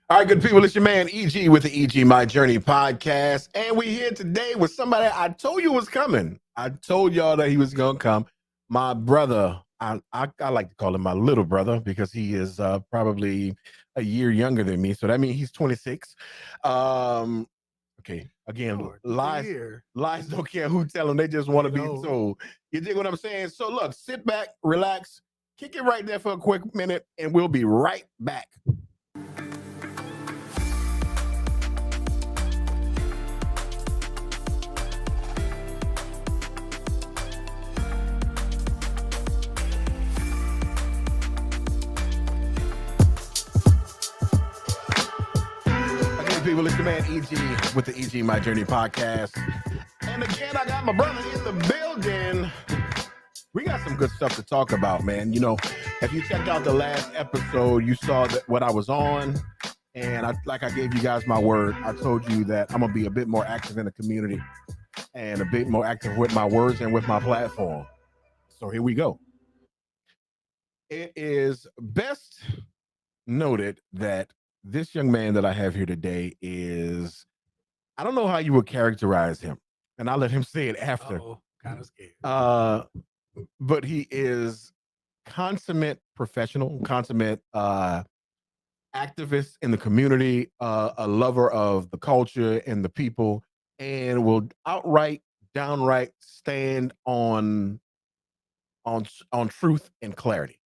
All right, good people, it's your man EG with the EG My Journey podcast. And we here today with somebody I told you was coming. I told y'all that he was going to come. My brother, I like to call him my little brother because he is probably a year younger than me. So that means he's 26. Okay, again, lies don't care who tell them. They just want to be told. You dig what I'm saying? So look, sit back, relax, kick it right there for a quick minute, and we'll be right back. People, it's your man EG with the EG My Journey podcast. And again, I got my brother in the building. We got some good stuff to talk about, man. You know, if you checked out the last episode, you saw that what I was on. And I gave you guys my word. I told you that I'm going to be a bit more active in the community and a bit more active with my words and with my platform. So here we go. It is best noted that this young man that I have here today is, I don't know how you would characterize him, and I'll let him say it after. Kind of scared. But he is consummate professional, consummate activist in the community, a lover of the culture and the people, and will downright stand on truth and clarity.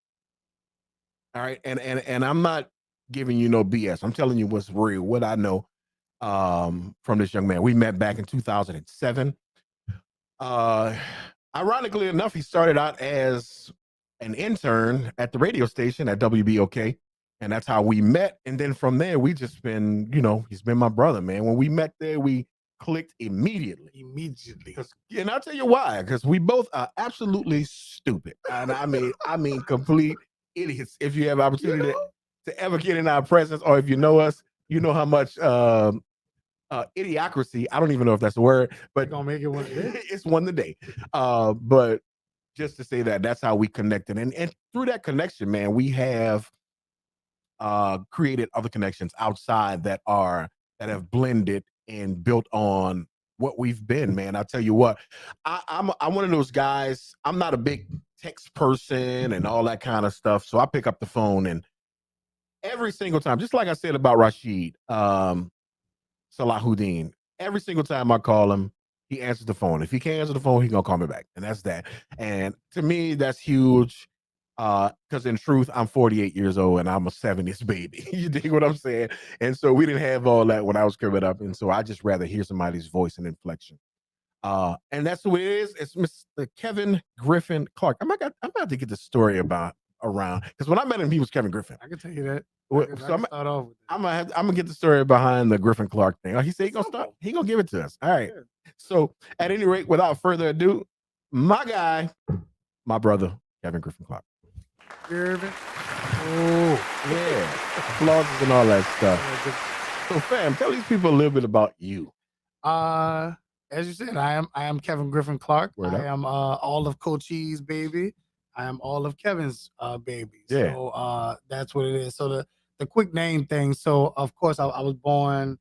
All right, and I'm not giving you no BS. I'm telling you what's real, what I know from this young man. We met back in 2007. Ironically enough, he started out as an intern at the radio station at WBOK, and that's how we met. And then from there, we just been, he's been my brother, man. When we met there, we clicked immediately. And I'll tell you why, because we both are absolutely stupid. And I mean complete idiots. If you have opportunity to ever get in our presence, or if you know us, you know how much idiocracy, I don't even know if that's the word, but gonna make it one day. It's one today. But just to say that's how we connected. And through that connection, man, we have created other connections outside that have blended and built on what we've been, man. I'll tell you what, I'm one of those guys. I'm not a big text person and all that kind of stuff. So I pick up the phone, and every single time, just like I said about Rashid Salahuddin, every single time I call him, he answers the phone. If he can't answer the phone, he's going to call me back. And that's that. And to me, that's huge. Because in truth, I'm 48 years old and I'm a 70s baby. You dig what I'm saying? And so we didn't have all that when I was coming up. And so I just rather hear somebody's voice and inflection. And that's the way it is. It's Mr. Kevin Griffin Clark. I'm about to get the story around, because when I met him, he was Kevin Griffin. I can tell you that. I'm gonna get the story behind the Griffin Clark thing. He said he's gonna start. He gonna give it to us. All right. Yeah. So at any rate, without further ado, my guy, my brother, Kevin Griffin Clark. Griffin. Oh yeah, applauses and all that stuff. So fam, tell these people a little bit about you. As you said, I am Kevin Griffin Clark. Word I up. am all of Cochise baby. I am all of Kevin's baby. Yeah. So that's what it is. So the quick name thing. So of course I was born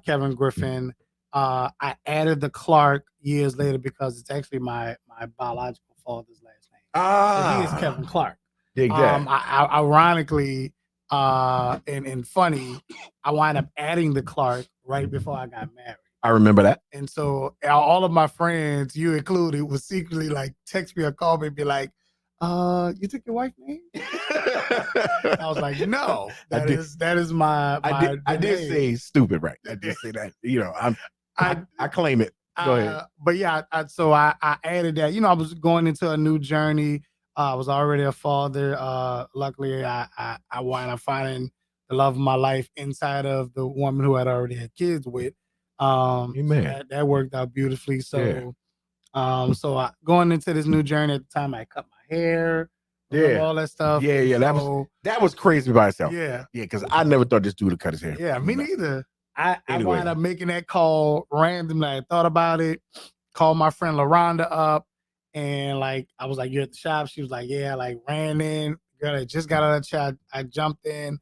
Kevin Griffin. I added the Clark years later because it's actually my biological father's last name. So he is Kevin Clark. Dig that. Ironically, and funny, I wind up adding the Clark right before I got married. I remember that. And so all of my friends, you included, would secretly like text me or call me and be like, you took your wife's name? I was like, no, that is my I did say stupid, right? I did say that. I claim it. Go ahead. But yeah, so I added that. I was going into a new journey. I was already a father. Luckily, I wound up finding the love of my life inside of the woman who I'd already had kids with. So that worked out beautifully. So, so going into this new journey at the time, I cut my hair, all that stuff. Yeah. That was crazy by itself. Yeah, because I never thought this dude would cut his hair. Yeah, me neither. I wound up making that call randomly. I thought about it, called my friend LaRonda up, and like I was like, "You at the shop?" She was like, "Yeah." Like ran in, girl, I just got out of the shop. I jumped in,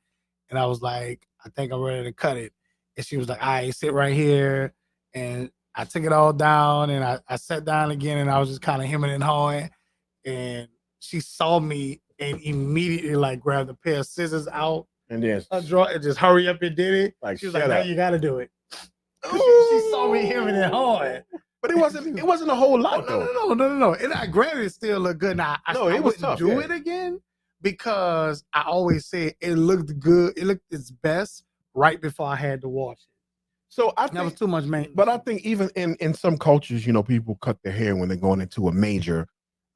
and I was like, I think I'm ready to cut it. And she was like, all right, sit right here. And I took it all down and I sat down again and I was just kind of hemming and hawing. And she saw me and immediately like grabbed a pair of scissors out And then a draw and just hurry up and did it. Like, she was shut like, now up. you got to do it. She saw me hemming and hawing. But it wasn't a whole lot though. No. And granted, it still looked good. Now, I wouldn't tough, do it again because I always say it looked good. It looked its best right before I had to wash it. So I think that was too much maintenance. But I think even in some cultures, people cut their hair when they're going into a major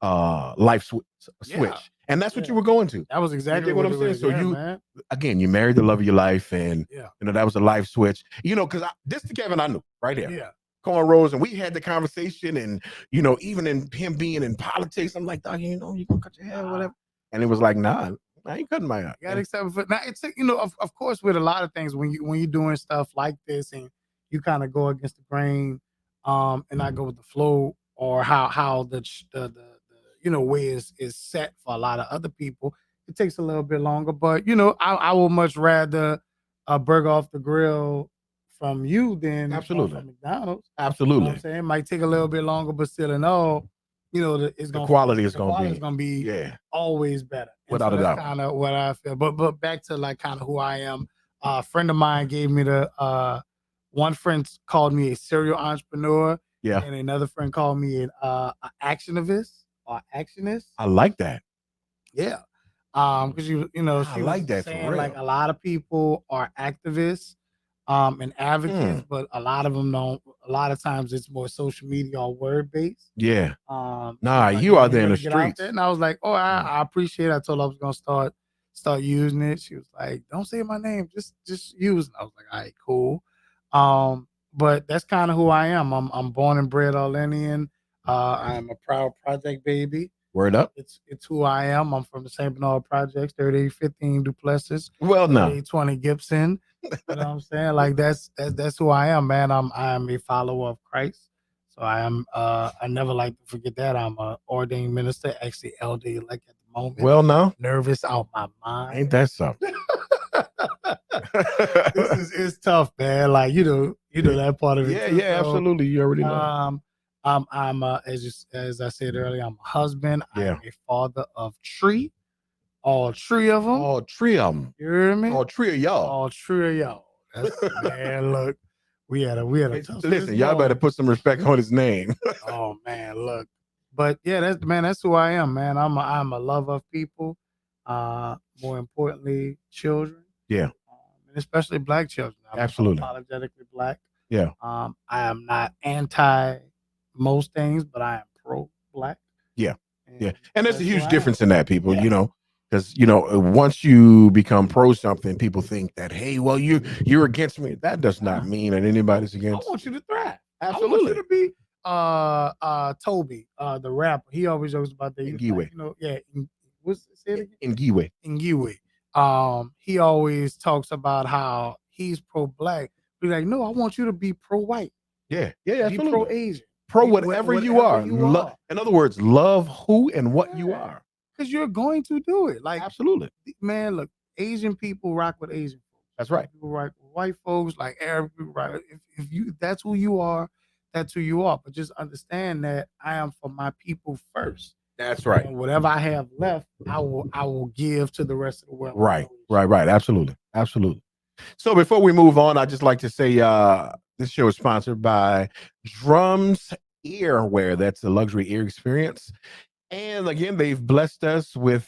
life switch. Yeah. And that's what you were going to. That was exactly what I'm saying. So you married the love of your life, and that was a life switch. Because this the Kevin I knew right here. Yeah. Cornrows, and we had the conversation, and even in him being in politics, I'm like, you gonna cut your hair or whatever. And it was like, nah, I ain't cutting my hair. You gotta accept it. Now it's of course with a lot of things when you're doing stuff like this and you kind of go against the grain, and not go with the flow or how the way is set for a lot of other people. It takes a little bit longer, but I would much rather a burger off the grill from you than Absolutely from McDonald's. Absolutely. You know what I'm saying? It might take a little bit longer, but still in all, the quality is going to be always better. And without a doubt. That's kind of what I feel. But back to like kind of who I am. A friend of mine gave me one friend called me a serial entrepreneur. Yeah. And another friend called me an actionist or actionist. I like that. Yeah. Because she I like that saying for real. like a lot of people are activists and advocates, but a lot of them don't. A lot of times it's more social media or word based. Yeah. Like, you are there in the streets. And I was like, oh, I appreciate it. I told her I was gonna start using it. She was like, don't say my name, just use it. I was like, all right, cool. But that's kind of who I am. I'm born and bred Orleanian. I'm a proud project baby. Word up. It's who I am. I'm from the St. Bernard Projects, 3815 Duplessis. Well, no. 3820 Gibson. You know what I'm saying? Like that's who I am, man. I am a follower of Christ. So I am I never like to forget that. I'm an ordained minister, actually LD elect at the moment. Well, no. Nervous out my mind. Ain't that something? It's tough, man. Like you know that part of it. Yeah, absolutely. You already know. I'm as I said earlier, I'm a husband. Yeah. I'm a father of three. All three of them. All three of them. You hear me? All three of y'all. All three of y'all. Man, look, we had a listen. Y'all better put some respect on his name. Oh man, look. But yeah, that's who I am, man. I'm a lover of people. More importantly, children. Yeah. And especially Black children. I'm Absolutely. Unapologetically Black. Yeah. I am not anti most things, but I am pro Black. Yeah. And there's a huge difference in that, people. Because once you become pro something, people think that, hey, well, you're against me. That does not mean that anybody's against. I want you to thrive. Absolutely. I want you to be Toby, the rapper. He always jokes about that. Ngiwe. What's it again? Ngiwe. He always talks about how he's pro Black. Be like, no, I want you to be pro white. Yeah, absolutely. Be pro Asian. Pro whatever you are. In other words, love who and what you are. Because you're going to do it. Like, absolutely. Man, look, Asian people rock with Asian folks. That's right. People rock with white folks, like Arab people rock. If that's who you are, that's who you are. But just understand that I am for my people first. That's right. And whatever I have left, I will give to the rest of the world. Right. Absolutely. So before we move on, I'd just like to say this show is sponsored by Drums Earwear. That's a luxury ear experience. And again, they've blessed us with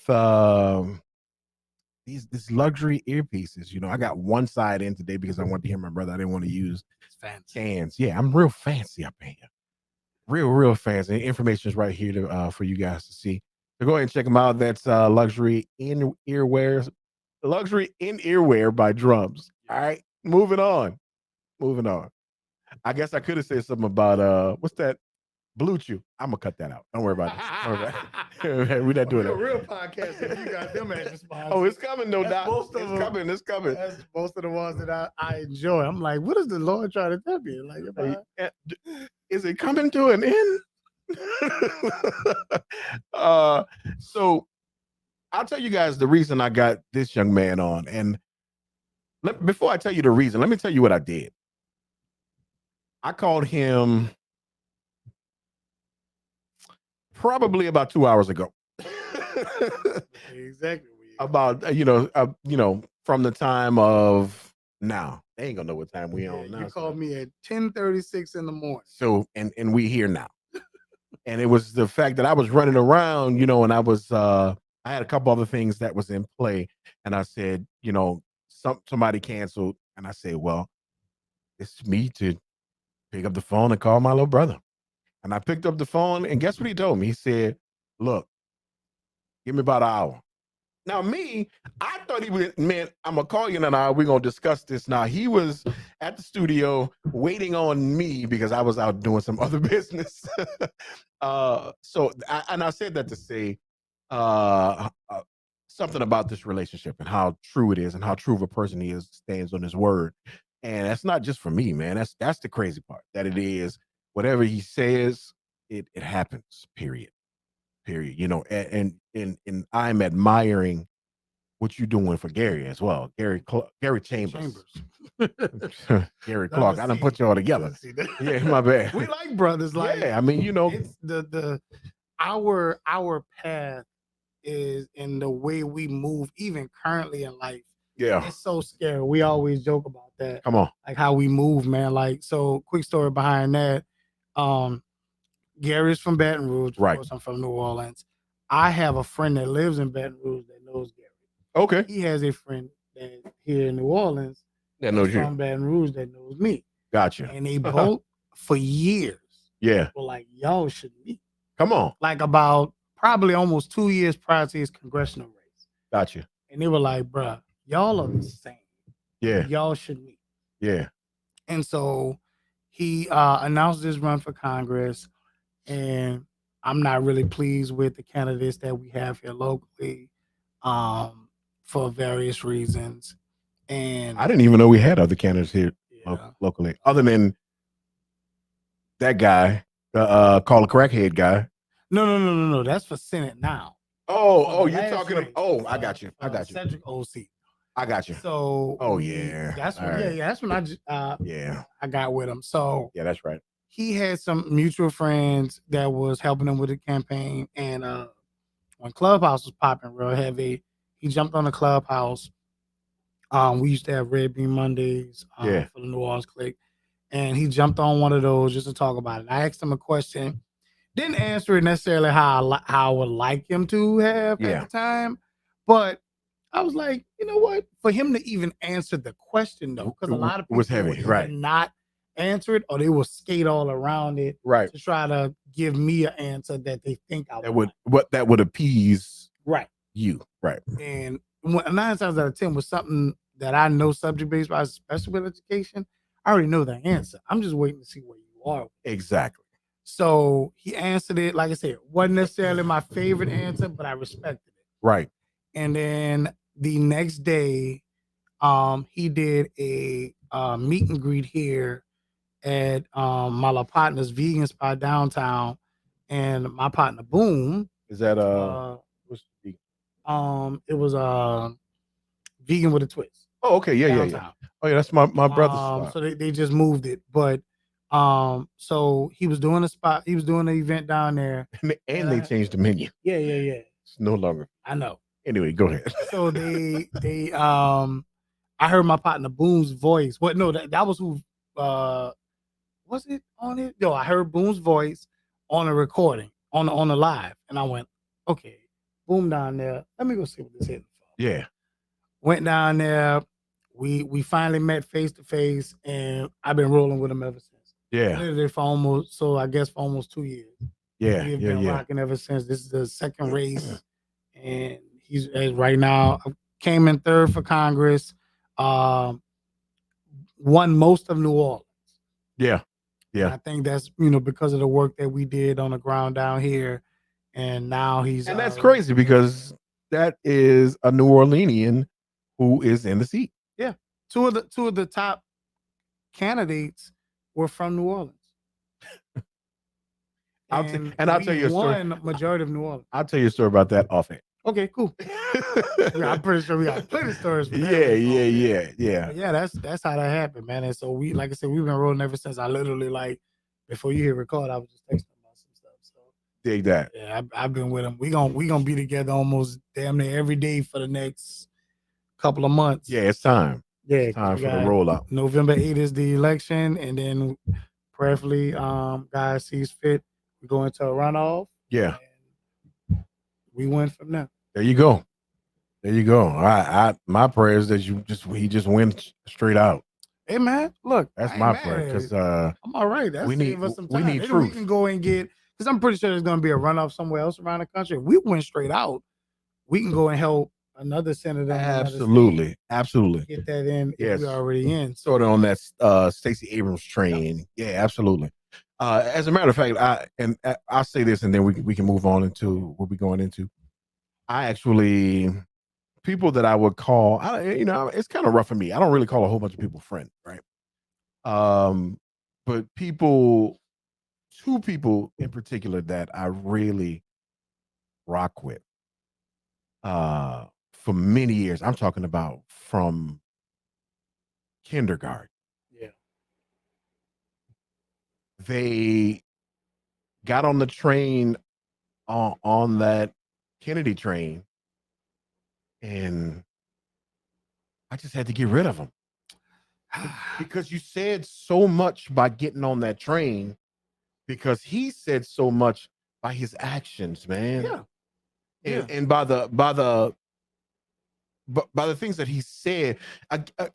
these luxury earpieces. I got one side in today because I wanted to hear my brother. I didn't want to use cans. Yeah, I'm real fancy up here. Real fancy. Information is right here for you guys to see. So go ahead and check them out. That's luxury in earwear by Drums. All right, moving on. I guess I could have said something about what's that? Blue Chew. I'm gonna cut that out. Don't worry about it. We're not doing that. Real podcast. If you got them as sponsors. Oh, it's coming, no doubt. It's coming. That's most of the ones that I enjoy. I'm like, what is the Lord trying to tell me? Like, is it coming to an end? So I'll tell you guys the reason I got this young man on. And Before I tell you the reason, let me tell you what I did. I called him probably about 2 hours ago. Exactly. About from the time of now. They ain't gonna know what time we on now. You called me at 10:36 in the morning. So and we here now. And it was the fact that I was running around, and I was I had a couple other things that was in play, and I said, somebody canceled, and I said, well, it's me to pick up the phone and call my little brother. And I picked up the phone, and guess what he told me? He said, look, give me about an hour. Now, I thought he meant, I'm going to call you in an hour. We're going to discuss this. Now, he was at the studio waiting on me because I was out doing some other business. I said that to say something about this relationship and how true it is and how true of a person he is, stands on his word. And that's not just for me, man. That's the crazy part, that it is whatever he says, it happens, period. And I'm admiring what you're doing for Gary as well. Gary Chambers. Gary Clark. I done put you all together. Yeah, my bad. We like brothers. Like, yeah, I mean, it's our path is in the way we move, even currently in life. Yeah, it's so scary. We always joke about that. Come on, like how we move, man. Like, so quick story behind that. Gary's from Baton Rouge. Right. Of course, I'm from New Orleans. I have a friend that lives in Baton Rouge that knows Gary. Okay. He has a friend that here in New Orleans that knows you from Baton Rouge that knows me. Gotcha. And they both for years. Yeah. Were like, y'all should meet. Come on. Like about probably almost 2 years prior to his congressional race. Gotcha. And they were like, bruh, y'all are the same. Yeah. Y'all should meet. Yeah. And so he announced his run for Congress. And I'm not really pleased with the candidates that we have here locally for various reasons. And I didn't even know we had other candidates here locally, other than that guy, call a crackhead guy. No. That's for Senate now. Oh, you're talking about, I got you. Cedric OC. I got you. So that's when that's when I got with him. So yeah, that's right. He had some mutual friends that was helping him with the campaign, and when Clubhouse was popping real heavy, he jumped on the Clubhouse. We used to have Red Bean Mondays for the New Orleans clique, and he jumped on one of those just to talk about it. I asked him a question, didn't answer it necessarily how I would like him to have at the time, but I was like, you know what? For him to even answer the question though, because a lot of people was heavy, right? Not answer it, or they will skate all around it, right, to try to give me an answer that they think I that would appease you, right? And 9 times out of 10 was something that I know subject based, especially with education. I already know the answer. I'm just waiting to see where you are. Exactly. So he answered it. Like I said, wasn't necessarily my favorite answer, but I respected it. Right. And then the next day, he did a meet and greet here at my partner's vegan spot downtown, and my partner Boom. Is that what's it was Vegan with a Twist. Oh, okay, yeah. Oh yeah, that's my brother's spot. So they just moved it, but so he was doing an event down there, and they changed the menu. Yeah. It's no longer. I know. Anyway, go ahead. So they I heard my partner Boom's voice. What? No, that was who. Was it on it? Yo, I heard Boom's voice on a recording on the live, and I went, okay, Boom down there. Let me go see what this is. Yeah. Went down there. We finally met face to face, and I've been rolling with him ever since. Yeah. Literally for almost 2 years. Yeah. We've been rocking ever since. This is the second race, and he's right now came in third for Congress. Won most of New Orleans. Yeah. And I think that's because of the work that we did on the ground down here, and now he's and that's crazy because that is a New Orleanian who is in the seat. Yeah, two of the top candidates were from New Orleans. I'll tell you a story. Majority of New Orleans. I'll tell you a story about that off Okay, cool. Yeah, I'm pretty sure we got plenty of stories for that. But yeah, that's how that happened, man. And so we, like I said, we've been rolling ever since. I literally, like, before you hit record, I was just texting about some stuff. So Dig that. yeah, I've been with him. We gonna be together almost damn near every day for the next couple of months. Yeah, it's time. Yeah, It's time we for the got roll up. November 8th is the election, and then prayerfully, God sees fit, we go into a runoff. Yeah. And we win from there. There you go. There you go. My prayer is that he just wins straight out. Hey man, look, That's my prayer because I'm all right. That's we need us some we time. need Then truth. we can go and get, because I'm pretty sure there's going to be a runoff somewhere else around the country. If we went straight out, we can go and help another senator. Absolutely. Get that in if we're already in. Sort of on that Stacey Abrams train. Yep. Yeah, absolutely. As a matter of fact, I'll say this and then we can move on into what we're going into. I actually, people that I would call, it's kind of rough for me. I don't really call a whole bunch of people friends, right? But two people in particular that I really rock with, for many years. I'm talking about from kindergarten. Yeah. They got on the train on that Kennedy train, and I just had to get rid of them because you said so much by getting on that train, because he said so much by his actions, man. Yeah. And by the things that he said,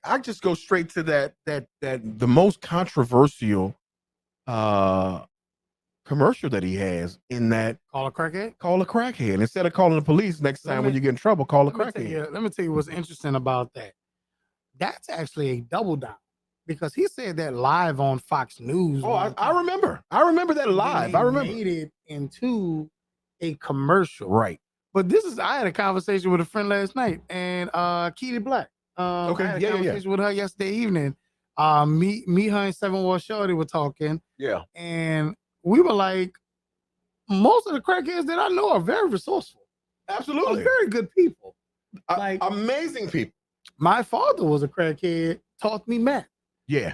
I just go straight to that the most controversial commercial that he has in that Call a crackhead. Instead of calling the police next time when you get in trouble, call a crackhead. Let me tell you what's interesting about that. That's actually a double down, because he said that live on Fox News. Oh, I remember that live. I remember made it into a commercial, right? But I had a conversation with a friend last night, and Keely Black. I had a conversation with her yesterday evening. Me, her, and Seven War Shorty were talking. Yeah. And we were like, most of the crackheads that I know are very resourceful. Absolutely. Are very good people. Like amazing people. My father was a crackhead, taught me math. Yeah.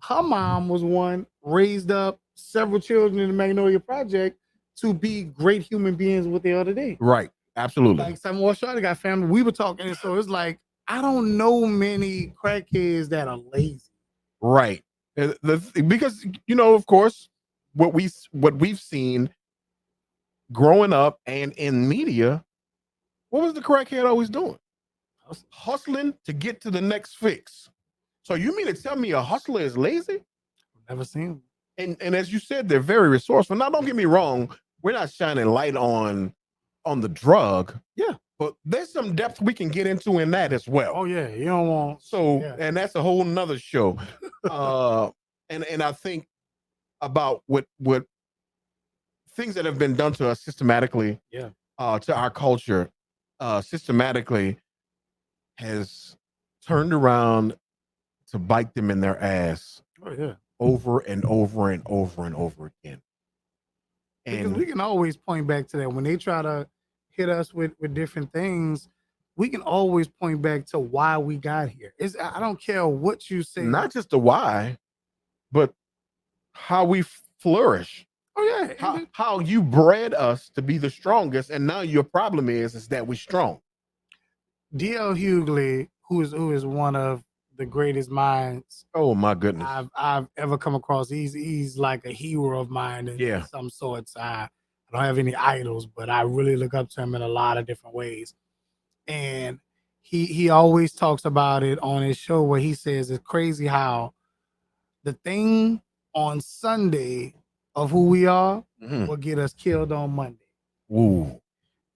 Her mom was one, raised up several children in the Magnolia Project to be great human beings what they are today. Right. Absolutely. Like Seven War Shorty got family. We were talking, and so it's like, I don't know many crackheads that are lazy. Right. Because, of course, what we've seen growing up and in media, what was the crackhead always doing? Hustling to get to the next fix. So you mean to tell me a hustler is lazy? Never seen them. And as you said, they're very resourceful. Now, don't get me wrong, we're not shining light on the drug. Yeah. But there's some depth we can get into in that as well. Oh yeah, you don't want and that's a whole nother show. And I think about what things that have been done to us systematically, to our culture, systematically has turned around to bite them in their ass. Oh yeah. Over and over and over and over again. And because we can always point back to that when they try to hit us with different things. We can always point back to why we got here. I don't care what you say. Not just the why, but how we flourish. Oh yeah. How you bred us to be the strongest, and now your problem is that we're strong. D.L. Hughley, who is one of the greatest minds. Oh my goodness. I've ever come across. He's like a hero of mine in some sorts. I don't have any idols, but I really look up to him in a lot of different ways. And he always talks about it on his show where he says it's crazy how the thing on Sunday of who we are will get us killed on Monday. Ooh.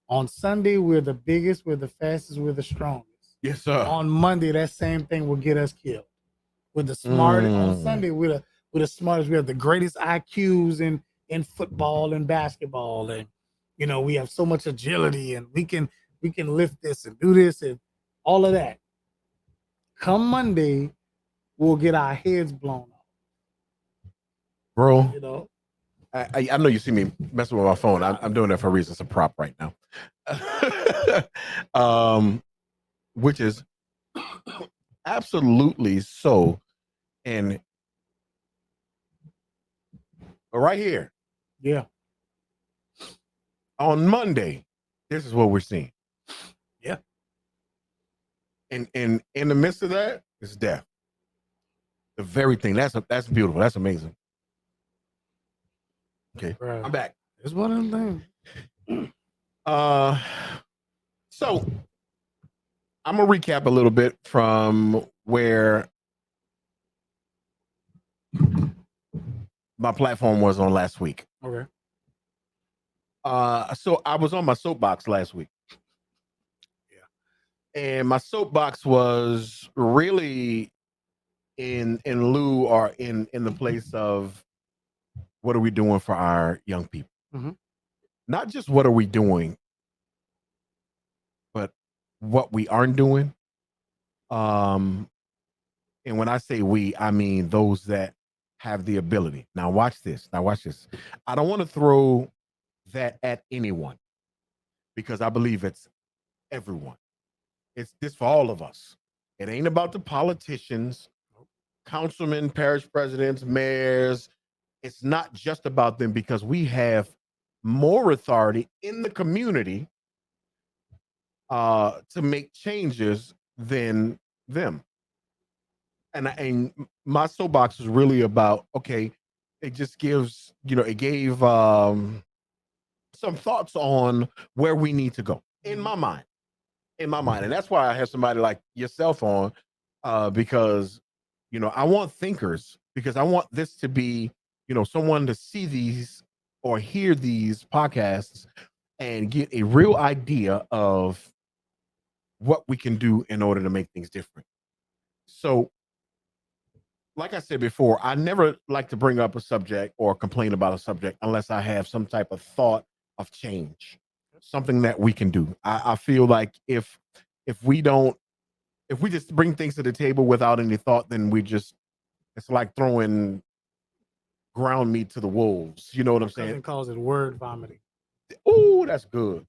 On Sunday, we're the biggest, we're the fastest, we're the strongest. Yes, sir. On Monday, that same thing will get us killed. We're the smartest. On Sunday, we're the smartest. We have the greatest IQs in football and basketball, and we have so much agility, and we can lift this and do this and all of that. Come Monday, we'll get our heads blown off. Bro, I know you see me messing with my phone. I'm doing that for a reason. It's a prop right now. Which is absolutely so. And right here. Yeah. On Monday, this is what we're seeing. Yeah. And in the midst of that is death. The very thing. That's beautiful. That's amazing. Okay. Right. I'm back. It's one of them things. So I'm gonna recap a little bit from where my platform was on last week. Okay. So I was on my soapbox last week. Yeah. And my soapbox was really in lieu or in the place of what are we doing for our young people? Mm-hmm. Not just what are we doing, but what we aren't doing. And when I say we, I mean those that have the ability. Now watch this. I don't want to throw that at anyone because I believe it's everyone. It's this for all of us. It ain't about the politicians, councilmen, parish presidents, mayors. It's not just about them because we have more authority in the community to make changes than them. And my soapbox is really about, okay, it just gives, it gave some thoughts on where we need to go in my mind. And that's why I have somebody like yourself on, because, I want thinkers, because I want this to be, someone to see these or hear these podcasts and get a real idea of what we can do in order to make things different. So, like I said before, I never like to bring up a subject or complain about a subject unless I have some type of thought of change, something that we can do. I feel like if we just bring things to the table without any thought, then it's like throwing ground meat to the wolves. You know what I'm saying? Cousin calls it word vomiting. Oh, that's good.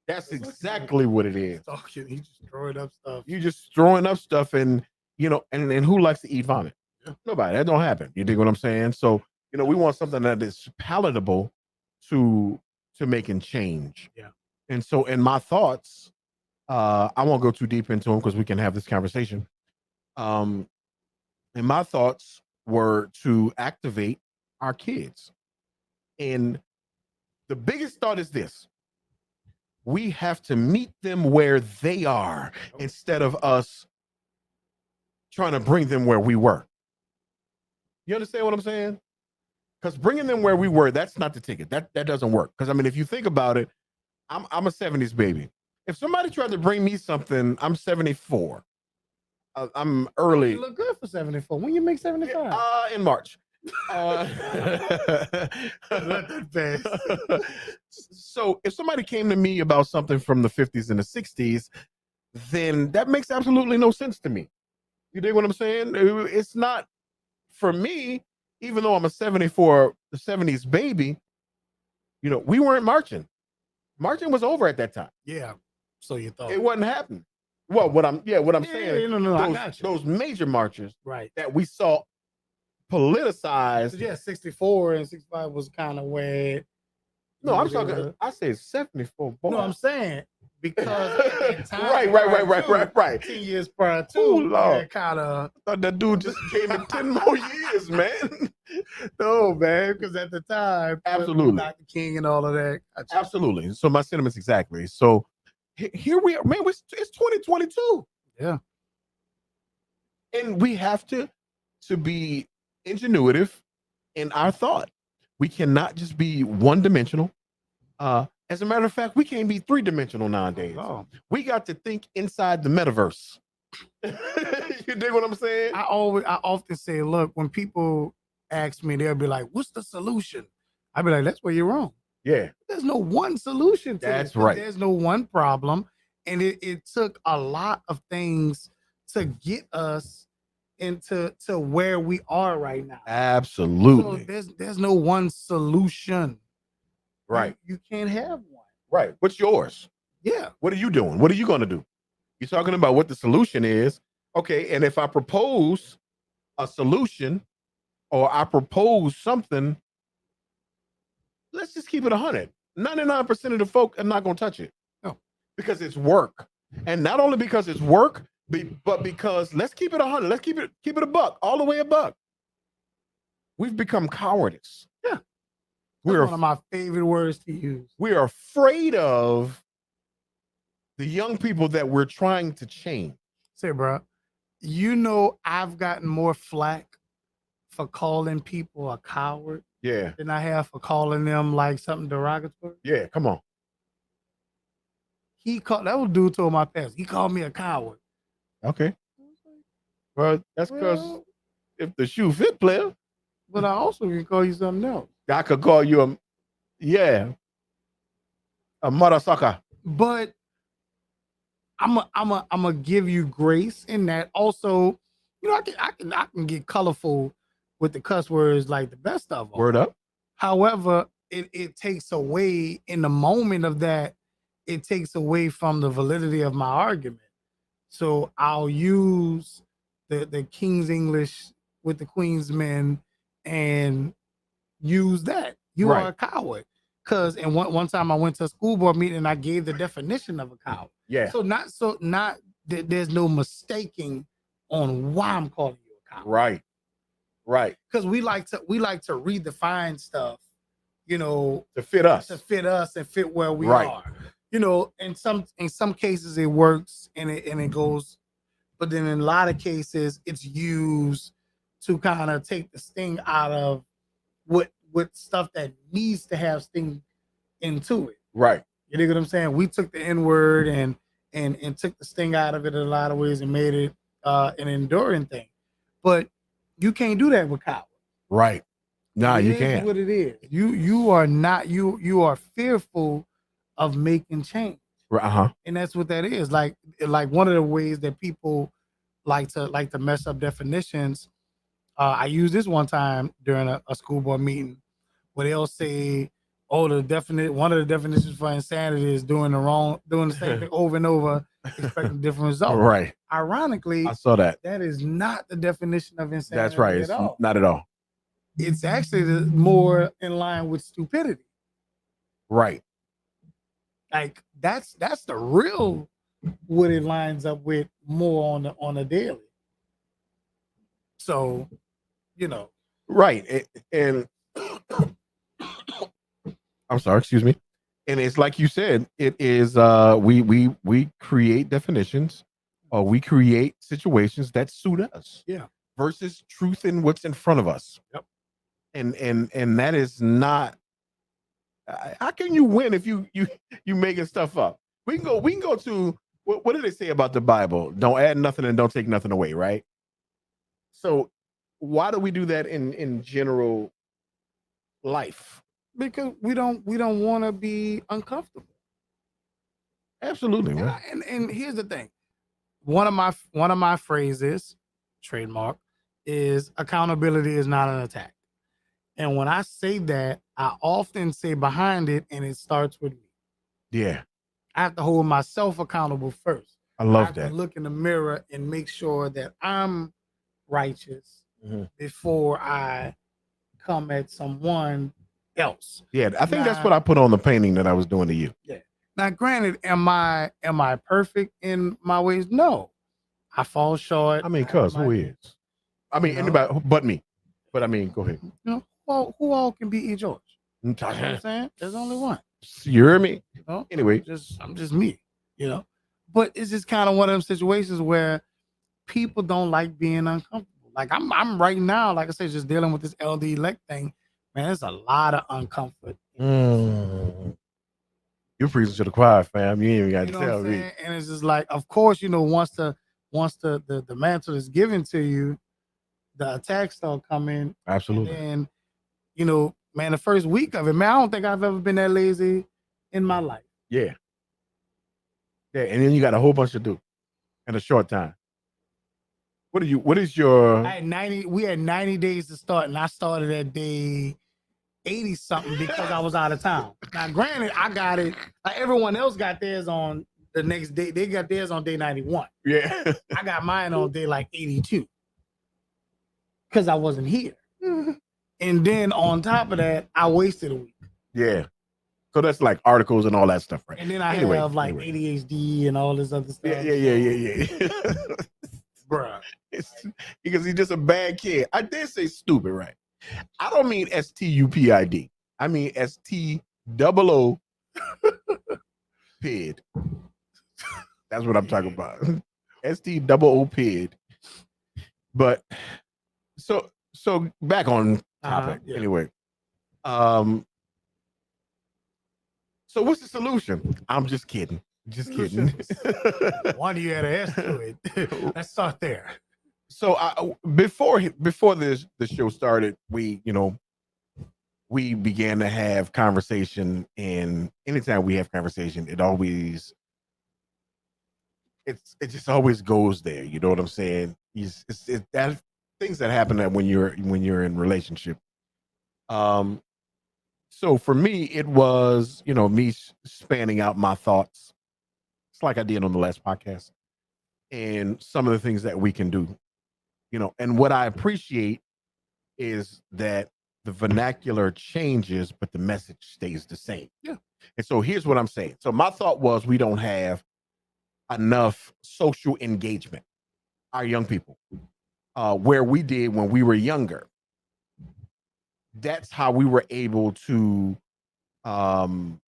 That's exactly what it is. He's just throwing up stuff. You just throwing up stuff, and and who likes to eat vomit? Yeah. Nobody. That don't happen. You dig what I'm saying? So we want something that is palatable to making change. Yeah. And so in my thoughts, I won't go too deep into them because we can have this conversation. And my thoughts were to activate our kids. And the biggest thought is this: we have to meet them where they are instead of us trying to bring them where we were. You understand what I'm saying? Because bringing them where we were, that's not the ticket. That doesn't work. Because I mean, if you think about it, I'm a 70s baby. If somebody tried to bring me something, I'm 74. I'm early. You look good for 74. When you make 75? In March. So if somebody came to me about something from the 50s and the 60s, then that makes absolutely no sense to me. You dig what I'm saying? It's not for me, even though I'm a 74, the 70s baby, we weren't marching. Marching was over at that time. Yeah. So you thought it wasn't happening. Well, what I'm saying, I got you. Those major marches right that we saw politicized. So yeah, 64 and 65 was kind of where. No, I'm talking. I said 74. Boy. No, I'm saying because at time, right. 10 years prior to, kind of thought that dude just came in 10 more years, man. No, man, because at the time, absolutely, Dr. King and all of that. Absolutely. So my sentiments exactly. So here we are, man. It's 2022. Yeah, and we have to be ingenuitive in our thought. We cannot just be one-dimensional. As a matter of fact, we can't be three-dimensional nowadays. Oh. We got to think inside the metaverse. You dig what I'm saying? I often say, look, when people ask me, they'll be like, "What's the solution?" I'll be like, "That's where you're wrong." Yeah. There's no one solution to That's this. right. There's no one problem. And it took a lot of things to get us into where we are right now. Absolutely. So there's no one solution. Right. You can't have one. Right. What's yours? Yeah. What are you doing? What are you going to do? You're talking about what the solution is. Okay. And if I propose a solution or I propose something, let's just keep it 100. 99% of the folk are not going to touch it. No. Because it's work. And not only because it's work, but because let's keep it 100. Let's keep it a buck, all the way a buck. We've become cowardice. Yeah. That's one of my favorite words to use. We are afraid of the young people that we're trying to change. Say, bro, I've gotten more flack for calling people a coward than I have for calling them like something derogatory. Yeah, come on. That was dude told my pastor. He called me a coward. Okay. Well, that's because if the shoe fit, player. But I also can call you something else. I could call you a mother sucker. But I'm a give you grace in that. Also, I can get colorful with the cuss words like the best of them. Word up. However, it takes away in the moment of that. It takes away from the validity of my argument. So I'll use the King's English with the Queen's men and use that. You are a coward. Because one time I went to a school board meeting and I gave the definition of a coward. Yeah. So not that there's no mistaking on why I'm calling you a coward. Right. Right. Because we like to redefine stuff, to fit us and fit where we are. In some cases it works and it goes, but then in a lot of cases it's used to kind of take the sting out of what stuff that needs to have sting into it. Right. You know what I'm saying? We took the N-word and took the sting out of it in a lot of ways and made it an enduring thing. But you can't do that with cowards. Right. Nah, you can't. What it is. You are not you are fearful of making change. Uh-huh. And that's what that is. Like one of the ways that people like to mess up definitions. I used this one time during a school board meeting where they'll say, one of the definitions for insanity is doing the same thing over and over, expecting different results. Right. Ironically, I saw that. That is not the definition of insanity. That's right. It's not at all. It's actually more in line with stupidity. Right. Like that's the real what it lines up with more on a daily. So, Right. And I'm sorry, excuse me. And it's like you said, it is we create definitions or we create situations that suit us. Yeah. Versus truth in what's in front of us. Yep. And that is not. How can you win if you making stuff up? We can go to what do they say about the Bible? Don't add nothing and don't take nothing away, right? So why do we do that in general life? Because we don't want to be uncomfortable. Absolutely, right. And here's the thing. One of my phrases, trademark, is accountability is not an attack. And when I say that, I often say behind it, and it starts with me. Yeah. I have to hold myself accountable first. I love have that. to look in the mirror and make sure that I'm righteous before I come at someone else. Yeah, I think that's what I put on the painting that I was doing to you. Yeah. Now, granted, am I perfect in my ways? No. I fall short. I mean, who is? I mean, anybody but me. But I mean, go ahead. Who all can beat E. George? You know what I'm saying? There's only one. You hear me? Anyway. I'm just me, But it's just kind of one of them situations where people don't like being uncomfortable. Like I'm right now, like I said, just dealing with this LD elect thing. Man, there's a lot of uncomfort. You're preaching to the choir, fam. You ain't even got to tell me. And it's just like, of course, once the mantle is given to you, the attacks start coming. Absolutely. And man, the first week of it, man, I don't think I've ever been that lazy in my life. Yeah. Yeah, and then you got a whole bunch to do in a short time. What is your? I had 90. We had 90 days to start, and I started at day 80 something because I was out of town. Now, granted, I got it. Like everyone else got theirs on the next day. They got theirs on day 91. Yeah. I got mine on day like 82 because I wasn't here. And then on top of that, I wasted a week. Yeah. So that's like articles and all that stuff, right? And then I have like ADHD and all this other stuff. Yeah. Bruh. Because he's just a bad kid. I did say stupid, right? I don't mean STUPID. I mean STOO PID. That's what I'm talking about. STOO PID. But so back on topic. Yeah. Anyway. So what's the solution? I'm just kidding. Just kidding. Why do you add an S to it? Let's start there. So before the show started, we began to have conversation, and anytime we have conversation, it just always goes there. You know what I'm saying? It's that things that happen when you're in relationship. So for me, it was, me spanning out my thoughts. It's like I did on the last podcast, and some of the things that we can do, and what I appreciate is that the vernacular changes, but the message stays the same. Yeah. And so here's what I'm saying. So my thought was we don't have enough social engagement, our young people, where we did when we were younger. That's how we were able to come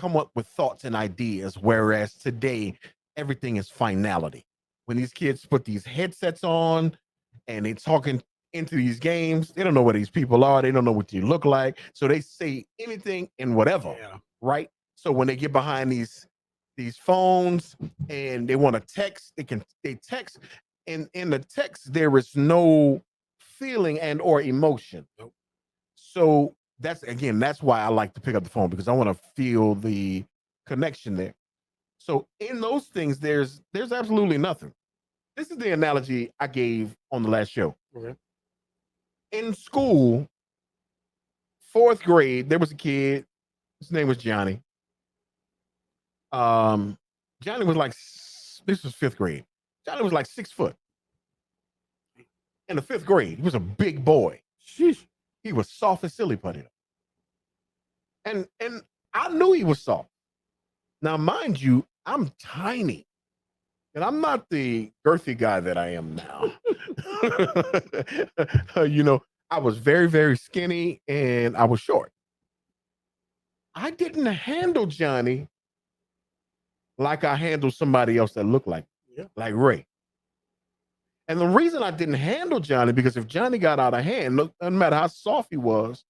up with thoughts and ideas. Whereas today, everything is finality. When these kids put these headsets on and they're talking into these games, they don't know what these people are. They don't know what you look like. So they say anything and whatever, right? So when they get behind these phones and they want to text, they text. And in the text, there is no feeling and or emotion. So that's why I like to pick up the phone, because I want to feel the connection there. So in those things, there's absolutely nothing. This is the analogy I gave on the last show. Okay. In school, 4th grade, there was a kid. His name was Johnny. Johnny was like, this was 5th grade. Johnny was like 6 foot. In the 5th grade, he was a big boy. Sheesh. He was soft as silly putty. And I knew he was soft. Now, mind you, I'm tiny. And I'm not the girthy guy that I am now. I was very, very skinny and I was short. I didn't handle Johnny like I handled somebody else that looked like Ray. And the reason I didn't handle Johnny, because if Johnny got out of hand, doesn't matter how soft he was,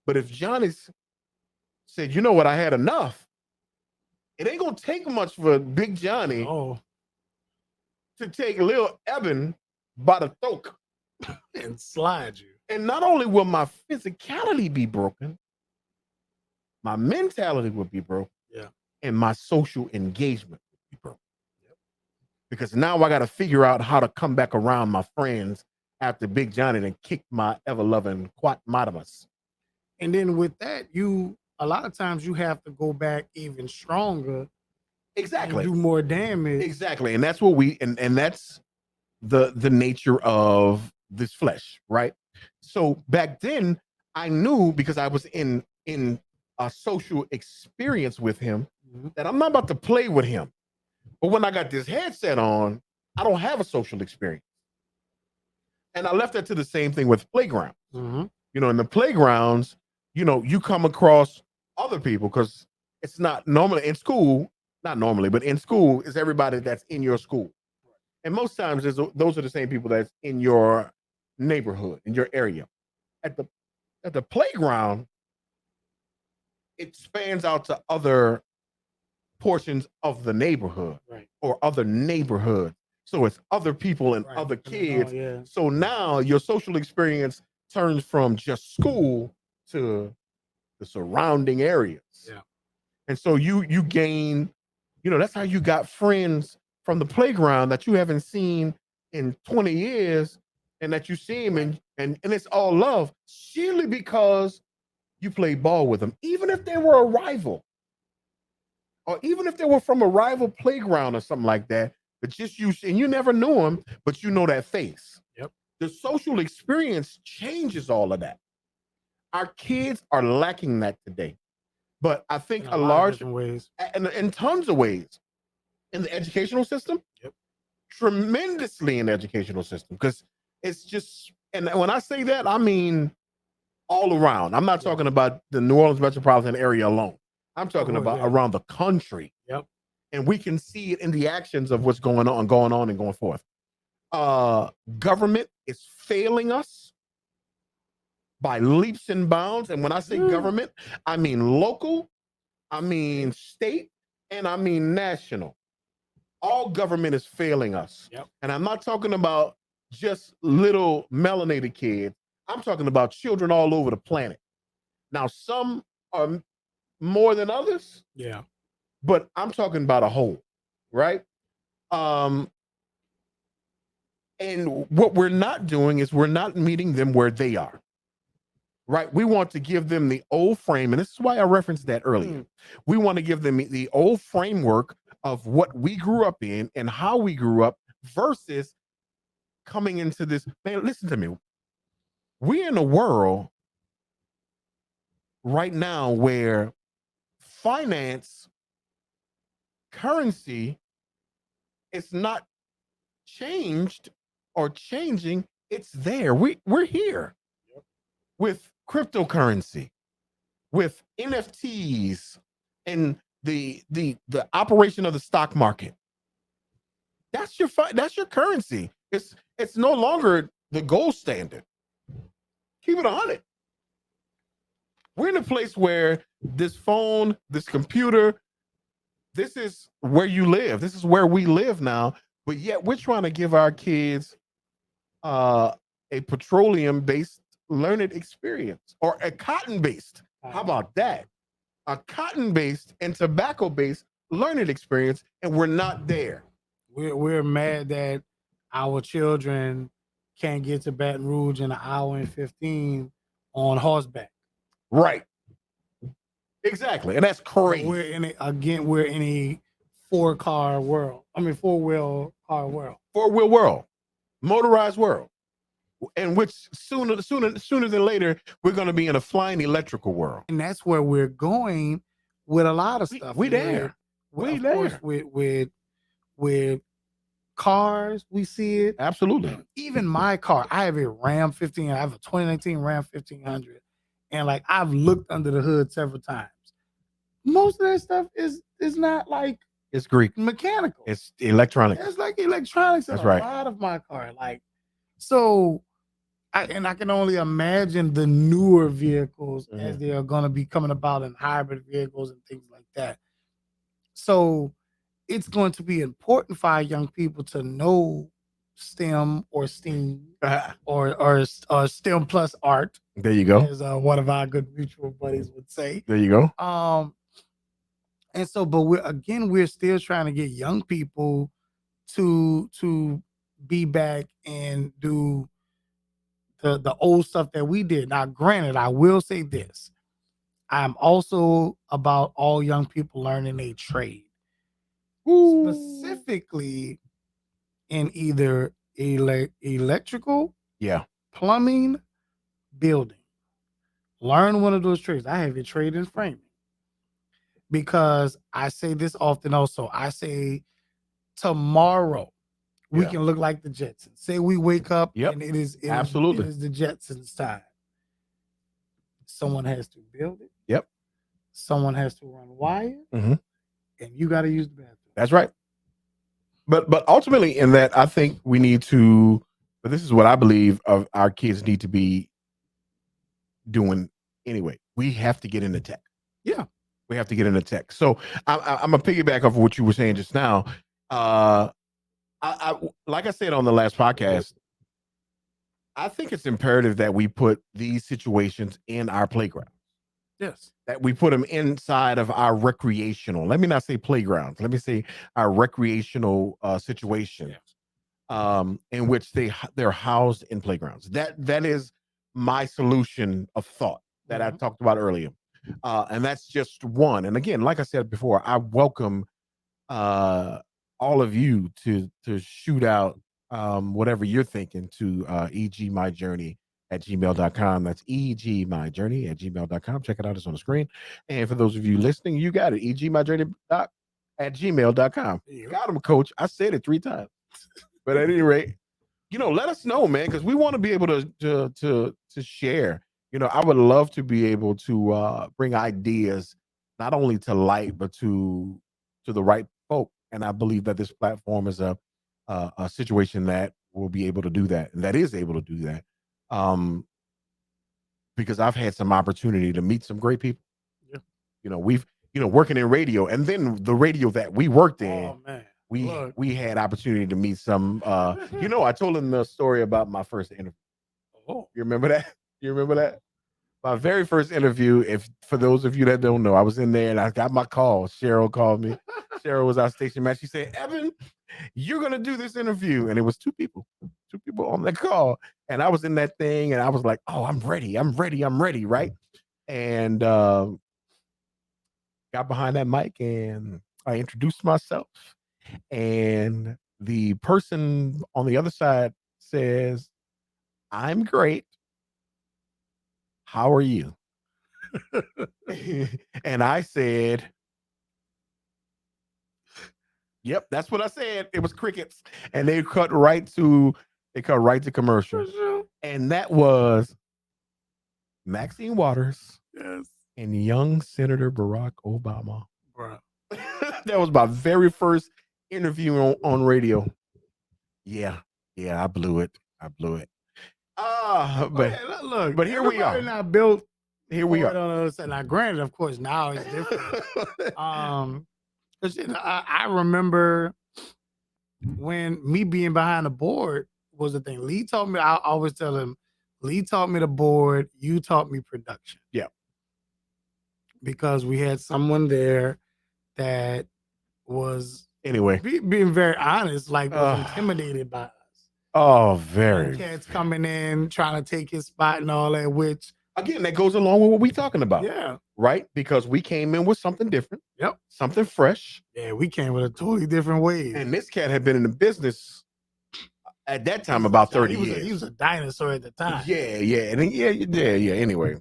but if Johnny said, you know what, I had enough, it ain't going to take much for Big Johnny to take little Eben by the throat and slide you. And not only will my physicality be broken, my mentality would be broken, and my social engagement would be broken. Because now I got to figure out how to come back around my friends after Big Johnny and kick my ever-loving quat madamus. And then with that, a lot of times you have to go back even stronger. Exactly. And do more damage. Exactly. And that's what and that's the nature of this flesh, right? So back then, I knew, because I was in a social experience with him, that I'm not about to play with him. But when I got this headset on, I don't have a social experience. And I left that to the same thing with playground. In the playgrounds, you come across other people, because it's not normally in school, not normally, but in school is everybody that's in your school. And most times those are the same people that's in your neighborhood, in your area. At the playground, it spans out to other portions of the neighborhood, or other neighborhoods. So it's other people and other kids. So now your social experience turns from just school to the surrounding areas. And so you gain, that's how you got friends from the playground that you haven't seen in 20 years and that you see him and it's all love, surely because you played ball with them, even if they were a rival, or even if they were from a rival playground or something like that, but just you, and you never knew them, but you know that face. Yep. The social experience changes all of that. Our kids are lacking that today. But I think In a lot of large, different ways. in tons of ways, in the educational system, Yep. tremendously in the educational system, because it's just, and when I say that, I mean all around. I'm not talking about the New Orleans metropolitan area alone. I'm talking about around the country. Yep. And we can see it in the actions of what's going on and going forth. Government is failing us by leaps and bounds. And when I say government, I mean local, I mean state, and I mean national. All government is failing us. Yep. And I'm not talking about just little melanated kids. I'm talking about children all over the planet. Now, some are more than others. Yeah. But I'm talking about a whole, right? And what we're not doing is we're not meeting them where they are. Right? We want to give them the old frame, and this is why I referenced that earlier. We want to give them the old framework of what we grew up in and how we grew up versus coming into this. Man, listen to me. We're in a world right now where finance, currency, it's not changed or changing. It's there. We're here with cryptocurrency, with NFTs, and the operation of the stock market. That's your currency. It's no longer the gold standard. Keep it 100. We're in a place where this phone, this computer, this is where you live. This is where we live now. But yet we're trying to give our kids a petroleum-based learned experience, or a cotton-based. How about that? A cotton-based and tobacco-based learning experience, and we're not there. We're mad that our children can't get to Baton Rouge in an hour and 15 on horseback. Right. Exactly. And that's crazy. We're in a four-wheel car world. 4-wheel world. Motorized world. And which sooner than later, we're going to be in a flying electrical world. And that's where we're going with a lot of stuff. We there. Of course, with cars, we see it. Absolutely. Even my car, I have a Ram 15. I have a 2019 Ram 1500. And like, I've looked under the hood several times. Most of that stuff is not like, it's Greek mechanical. It's electronic. It's like electronics. That's right. A lot of my car. Like, so I can only imagine the newer vehicles as they are going to be coming about, in hybrid vehicles and things like that. So it's going to be important for our young people to know STEM or STEAM or STEM plus art. There you go. As one of our good mutual buddies would say. There you go. And so, but we're still trying to get young people to be back and do the old stuff that we did. Now, granted, I will say this. I'm also about all young people learning a trade. Specifically in either electrical, plumbing, building. Learn one of those trades. I have a trade in framing. Because I say this often also. I say tomorrow we can look like the Jetsons. Say we wake up and it is the Jetsons time. Someone has to build it. Someone has to run wire. And you got to use the bathroom. That's right. But ultimately, in that, I think we need to, but this is what I believe of our kids need to be doing anyway. We have to get into tech. We have to get into tech. So I'm going to piggyback off of what you were saying just now. I like I said on the last podcast, I think it's imperative that we put these situations in our playground. Yes. That we put them inside of our recreational, let me not say playgrounds, let me say our recreational situations. in which they're housed in playgrounds. That is my solution of thought that I talked about earlier, and that's just one. And again, like I said before, I welcome all of you to shoot out whatever you're thinking to egmyjourney@gmail.com. That's egmyjourney@gmail.com. Check it out, it's on the screen. And for those of you listening, you got it, egmyjourney@gmail.com. Got him, coach. I said it 3 times. But at any rate, let us know, man, because we want to be able to share. I would love to be able to bring ideas not only to light, but to the right folk. And I believe that this platform is a situation that will be able to do that, and that is able to do that. Because I've had some opportunity to meet some great people. Yeah. We've working in radio, and then the radio that we worked in. Oh man. We had opportunity to meet some. I told him the story about my first interview. Oh, you remember that? My very first interview. If for those of you that don't know, I was in there and I got my call. Cheryl called me. Cheryl was our station manager. She said, "Evan, you're gonna do this interview," and it was two people on the call, and I was in that thing, and I was like, "Oh, I'm ready, right?" And got behind that mic and I introduced myself. And the person on the other side says, "I'm great. How are you?" And I said, "Yep, that's what I said." It was crickets. And they cut right to commercial. And that was Maxine Waters. Yes. And young Senator Barack Obama. Bruh. That was my very first interview on radio. Yeah, I blew it. But look, but here we are. Not built. Here we are. Now, granted, of course, now it's different. Because I remember when me being behind the board was the thing. Lee taught me. I always tell him, Lee taught me the board. You taught me production. Yeah. Because we had someone there that was being very honest, like was intimidated by us. Oh, very. Cats coming in trying to take his spot and all that, which again, that goes along with what we're talking about. Yeah. Right? Because we came in with something different. Yep. Something fresh. Yeah, we came with a totally different way. And this cat had been in the business at that time about 30 years. He was a dinosaur at the time. Yeah. And then, Anyway.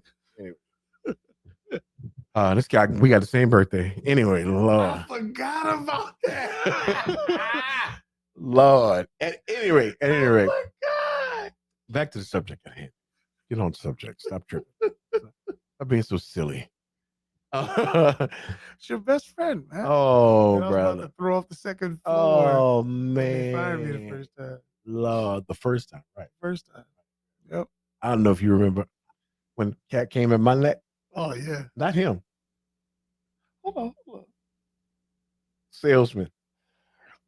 This guy, we got the same birthday. Anyway, Lord. I forgot about that. Lord. At any rate. Oh my God. Back to the subject at hand. Get on the subject. Stop tripping. Stop being so silly. It's your best friend, man. Oh, I was brother. about to throw off the second floor. Oh, man. Fired me the first time. Lord, the first time, right? First time. Yep. I don't know if you remember when Cat came in my neck. Oh, yeah. Not him. Hold on. Salesman.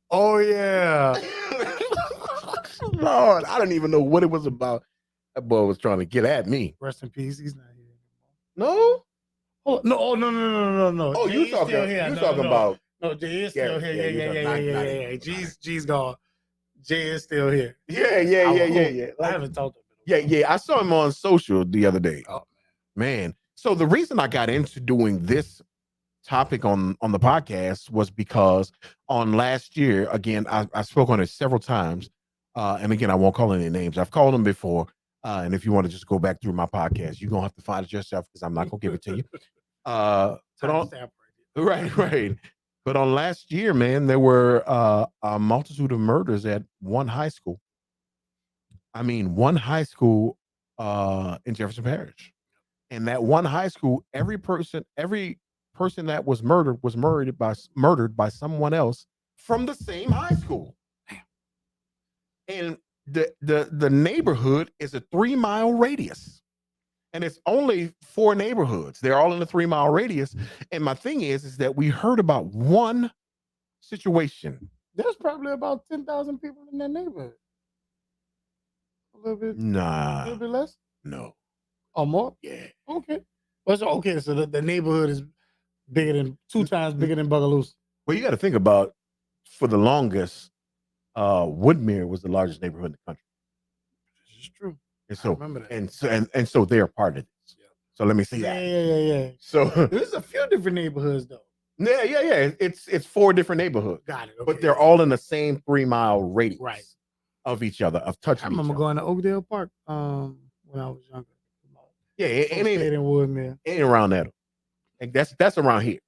Oh, yeah. Lord, I don't even know what it was about. That boy was trying to get at me. Rest in peace. He's not here anymore. No? Oh, no. Oh, no. Oh, you talking about. No, Jay is still here. Yeah. G's gone. Jay is still here. Yeah. I haven't talked to him. Yeah. I saw him on social the other day. Oh, man. So the reason I got into doing this topic on the podcast was because on last year, again, I spoke on it several times. And again, I won't call any names. I've called them before. And if you want to just go back through my podcast, you're going to have to find it yourself because I'm not going to give it to you. Right. But on last year, man, there were a multitude of murders at one high school. I mean, one high school in Jefferson Parish. And that one high school, every person that was murdered by someone else from the same high school. And the neighborhood is a 3-mile radius. And it's only 4 neighborhoods. They're all in a 3-mile radius. And my thing is that we heard about one situation. There's probably about 10,000 people in that neighborhood. A little bit. Nah. A little bit less? No. Or more? Yeah. Okay. Okay, so the neighborhood is bigger than 2 times bigger than Bugaloo. Well, you got to think about, for the longest, Woodmere was the largest neighborhood in the country. This is true. And I so, remember that. and so they are part of this. Yeah. So let me say Yeah, that. yeah. So There's a few different neighborhoods though. yeah. It's 4 different neighborhoods, Got it. Okay. but they're all in the same 3-mile radius Right. of each other, of I touching each remember other. going to Oakdale Park when I was younger. Yeah, it Stayed in Woodmere. ain't around that. And that's around here.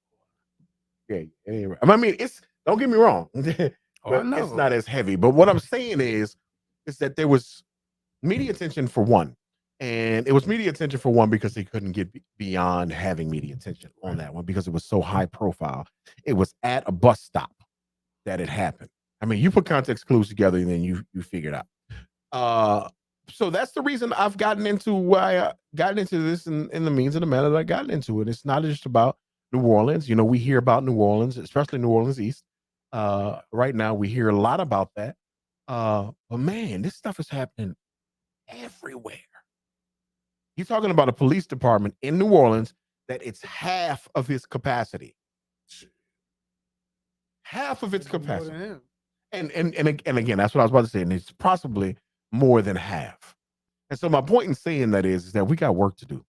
Yeah, it ain't around. I mean, it's don't get me wrong, but I know. it's not as heavy. But what I'm saying is that there was media attention for one. And it was media attention for one because they couldn't get beyond having media attention on that one because it was so high profile. It was at a bus stop that it happened. I mean, you put context clues together and then you figure it out. So that's the reason I've gotten into why I gotten into this in the means and the manner that I got into it. It's not just about New Orleans. You know, we hear about New Orleans, especially New Orleans East. Right now, we hear a lot about that. But man, this stuff is happening everywhere. You're talking about a police department in New Orleans that it's half of its capacity. Half of its capacity. And again, that's what I was about to say. And it's possibly more than half. And so my point in saying that is that we got work to do.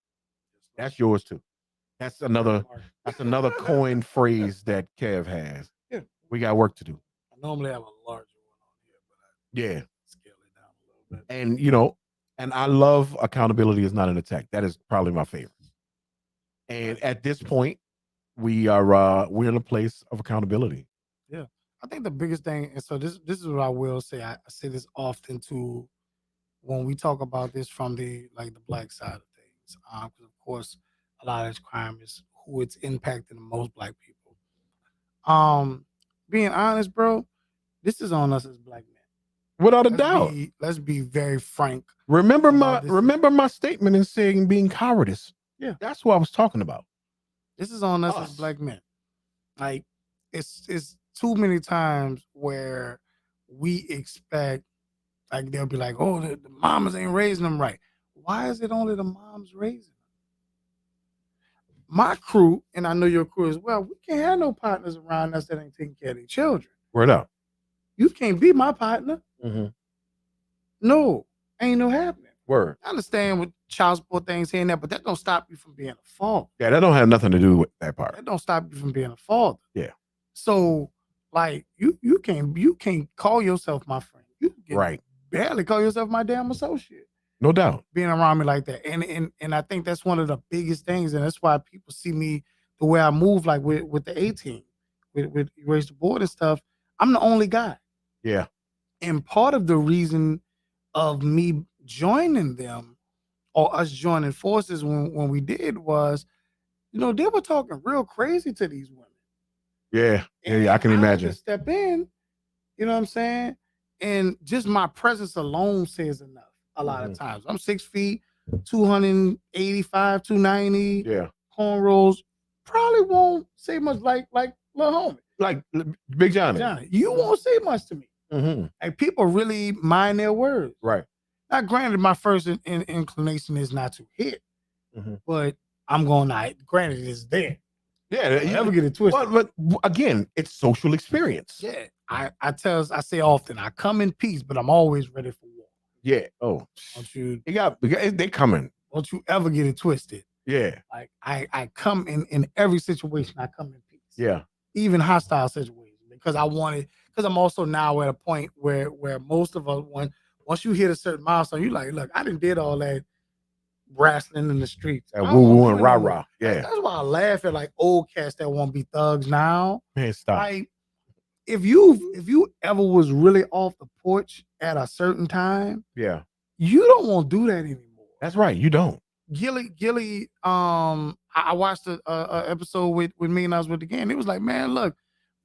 That's yours too. That's another coined phrase that Kev has. Yeah. We got work to do. I normally have a larger one on here, but I scale it down a little bit. And you know, and I love accountability is not an attack. That is probably my favorite. And at this point, we're in a place of accountability. Yeah. I think the biggest thing, and so this is what I will say. I say this often too when we talk about this from the black side of things. Because of course a lot of this crime is who it's impacting the most black people. Being honest, bro, this is on us as black men. Without a doubt. Let's be very frank. Remember my statement in saying being cowardice. Yeah. That's what I was talking about. This is on us as black men. Like it's too many times where we expect, like they'll be like, oh, the mamas ain't raising them right. Why is it only the moms raising them? My crew, and I know your crew as well, we can't have no partners around us that ain't taking care of their children. Word up. You can't be my partner. Mm-hmm. No, ain't no happening. Word. I understand with child support things here and there, but that don't stop you from being a father. Yeah, that don't have nothing to do with that part. That don't stop you from being a father. Yeah. So, like, you can't call yourself my friend. You can barely call yourself my damn associate. No doubt. Being around me like that. And I think that's one of the biggest things. And that's why people see me the way I move, like with the 18, with Erase the Board and stuff. I'm the only guy. Yeah. And part of the reason of me joining them or us joining forces when we did was, you know, they were talking real crazy to these women. Yeah. I can imagine. I had to step in, you know what I'm saying? And just my presence alone says enough a lot of times. I'm 6 feet, 285, 290. Yeah. Cornrows. Probably won't say much like little homie. Like Big Johnny. You won't say much to me. Mm-hmm. Like people really mind their words. Right. Now, granted, my first inclination is not to hit, but I'm going to, granted, it's there. Yeah. You never get it twisted. But again, it's social experience. Yeah. I say often, I come in peace, but I'm always ready for war. Yeah. Oh. They coming. Don't you ever get it twisted. Yeah. Like I come in every situation, I come in peace. Yeah. Even hostile situations, because I'm also now at a point where most of us, once you hit a certain milestone, you're like, look, I done did all that wrestling in the streets. That woo-woo and rah-rah. Yeah. That's why I laugh at like old cats that want to be thugs now. Man, stop. Like, if you ever was really off the porch at a certain time, yeah, you don't want to do that anymore. That's right. You don't. Gilly, I watched a episode with me and I was with the gang. It was like, man, look,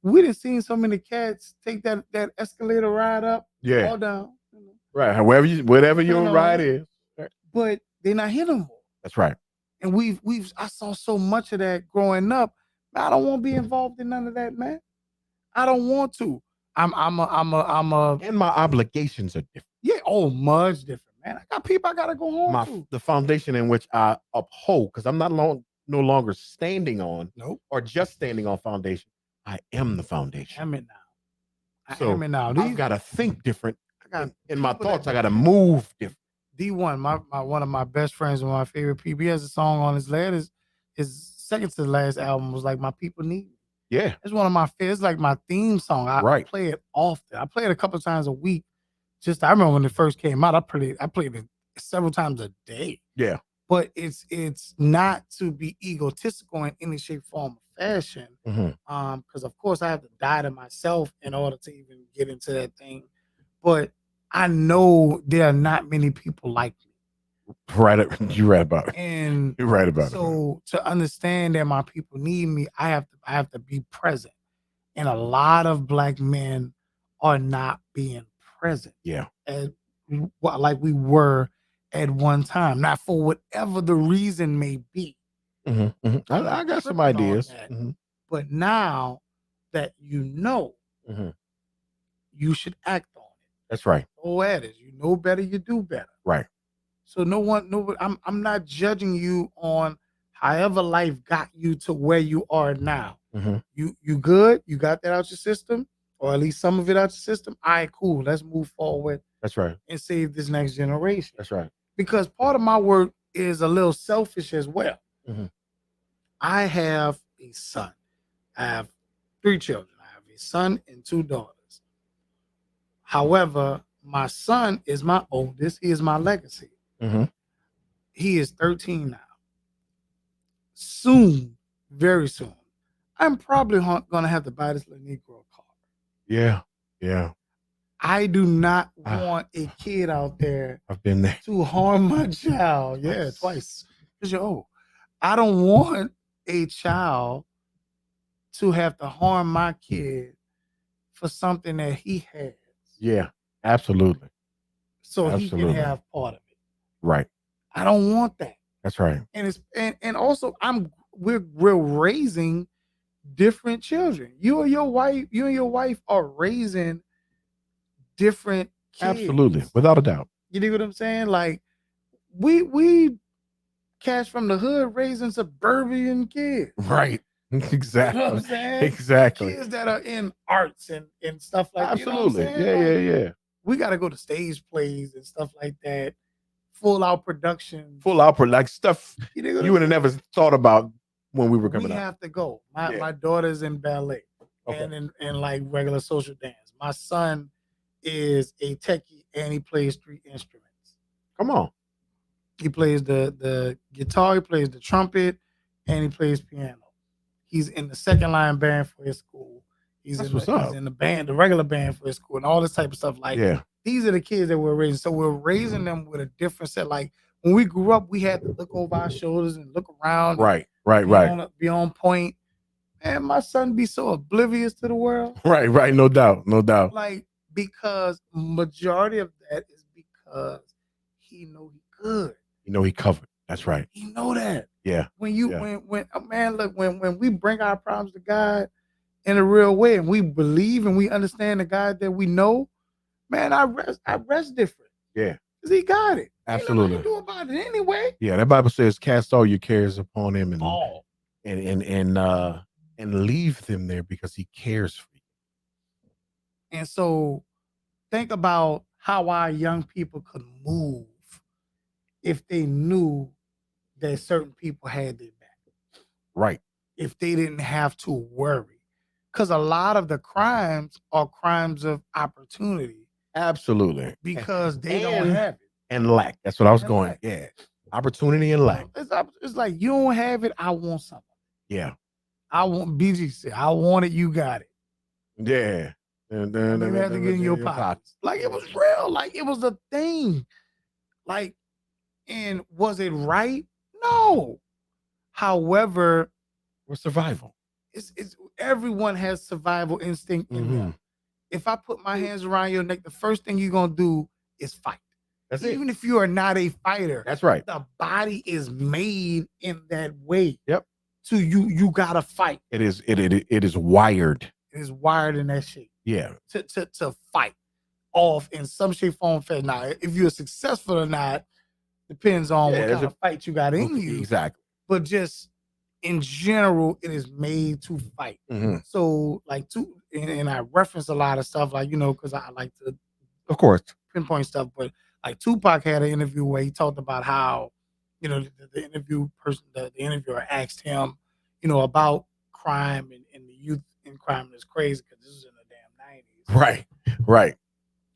we done seen so many cats take that escalator ride up, all down. You know. Right. Whatever your ride is. Right. But they're not here no more. That's right. And I saw so much of that growing up. Man, I don't want to be involved in none of that, man. I don't want to. I'm a and my obligations are different. Yeah, much different. Man, I got people I gotta go home to. The foundation in which I uphold, because I'm no longer standing on, or just standing on foundation. I am the foundation. I'm it now. I So am it now. I've got to think different. I got In my people that thoughts, I got to move different. D1, my one of my best friends and my favorite people. He has a song on his second to the last album was like My People Need Me. Yeah. It's one of my favorites. It's like my theme song. I Right. play it often. I play it a couple of times a week. I remember when it first came out, I played it several times a day. Yeah. But it's not to be egotistical in any shape, form, or fashion. Because of course I have to die to myself in order to even get into that thing. But I know there are not many people like me. You're right about it. And you're right about it. So to understand that my people need me, I have to be present. And a lot of Black men are not being present. Yeah. Like we were at one time. Not for whatever the reason may be. I got some ideas. But now that you know, you should act on it. That's right. Oh, that is. You know better, you do better. Right. So I'm not judging you on however life got you to where you are now. You good? You got that out your system? Or at least some of it out your system? All right, cool. Let's move forward. That's right. And save this next generation. That's right. Because part of my work is a little selfish as well. I have a son. I have 3 children. I have a son and 2 daughters. However, my son is my oldest. He is my legacy. He is 13 now. Soon, very soon, I'm probably going to have to buy this little Negro car. Yeah. Yeah. I do not want a kid out there. I've been there to harm my child. Yeah, twice. Because you're old. I don't want a child to have to harm my kid for something that he has. Yeah, absolutely. So he can have part of it. Right. I don't want that. That's right. And also we're raising different children. You and your wife are raising different kids. Absolutely, without a doubt. You know what I'm saying? Like we cats from the hood raising suburban kids. Right. Exactly. You know what I'm saying? Exactly. Kids that are in arts and stuff like that. Absolutely. You know what I'm saying? Yeah. We got to go to stage plays and stuff like that. Full out production. Like stuff you would have never thought about when we were coming up. We have to go. My daughter's in ballet and in like regular social dance. My son is a techie and he plays 3 instruments. Come on. He plays the guitar, he plays the trumpet, and he plays piano. He's in the second line band for his school. He's in the band, the regular band for his school, and all this type of stuff. Like these are the kids that we're raising. So we're raising them with a different set. Like when we grew up, we had to look over our shoulders and look around. Right. Be on point. And my son be so oblivious to the world. Right. No doubt. Like, because majority of that is because he know he good. You know he covered. That's right. He know that. Yeah. When we bring our problems to God in a real way and we believe and we understand the God that we know, man, I rest different. Yeah. Because he got it. Absolutely. He know what to do about it anyway. Yeah, that Bible says cast all your cares upon him and leave them there because he cares for you. And so think about how our young people could move if they knew that certain people had their back. Right. If they didn't have to worry. Because a lot of the crimes are crimes of opportunity. Absolutely. Because they don't have it. And lack. That's what I was going. Lack. Yeah. Opportunity and lack. It's like you don't have it, I want something. Yeah. I want BG said, I want it, you got it. Yeah. And then you have to get in your pockets. Like it was real. Like it was a thing. Like, and was it right? No. However, for survival. It's everyone has survival instinct in them. If I put my hands around your neck, the first thing you're gonna do is fight. That's Even if you are not a fighter. That's right. The body is made in that way. Yep. So you gotta fight. It is wired. It is wired in that shape. Yeah. To fight off in some shape, form, fashion. Now, if you're successful or not, depends on what kind of fight you got in you. Exactly. But just in general, it is made to fight. Mhm. So, like, and I reference a lot of stuff, like, because I like to Of course. pinpoint stuff, but like Tupac had an interview where he talked about how, the interviewer asked him, about crime and the youth in crime is crazy because this is in the damn 90s. Right.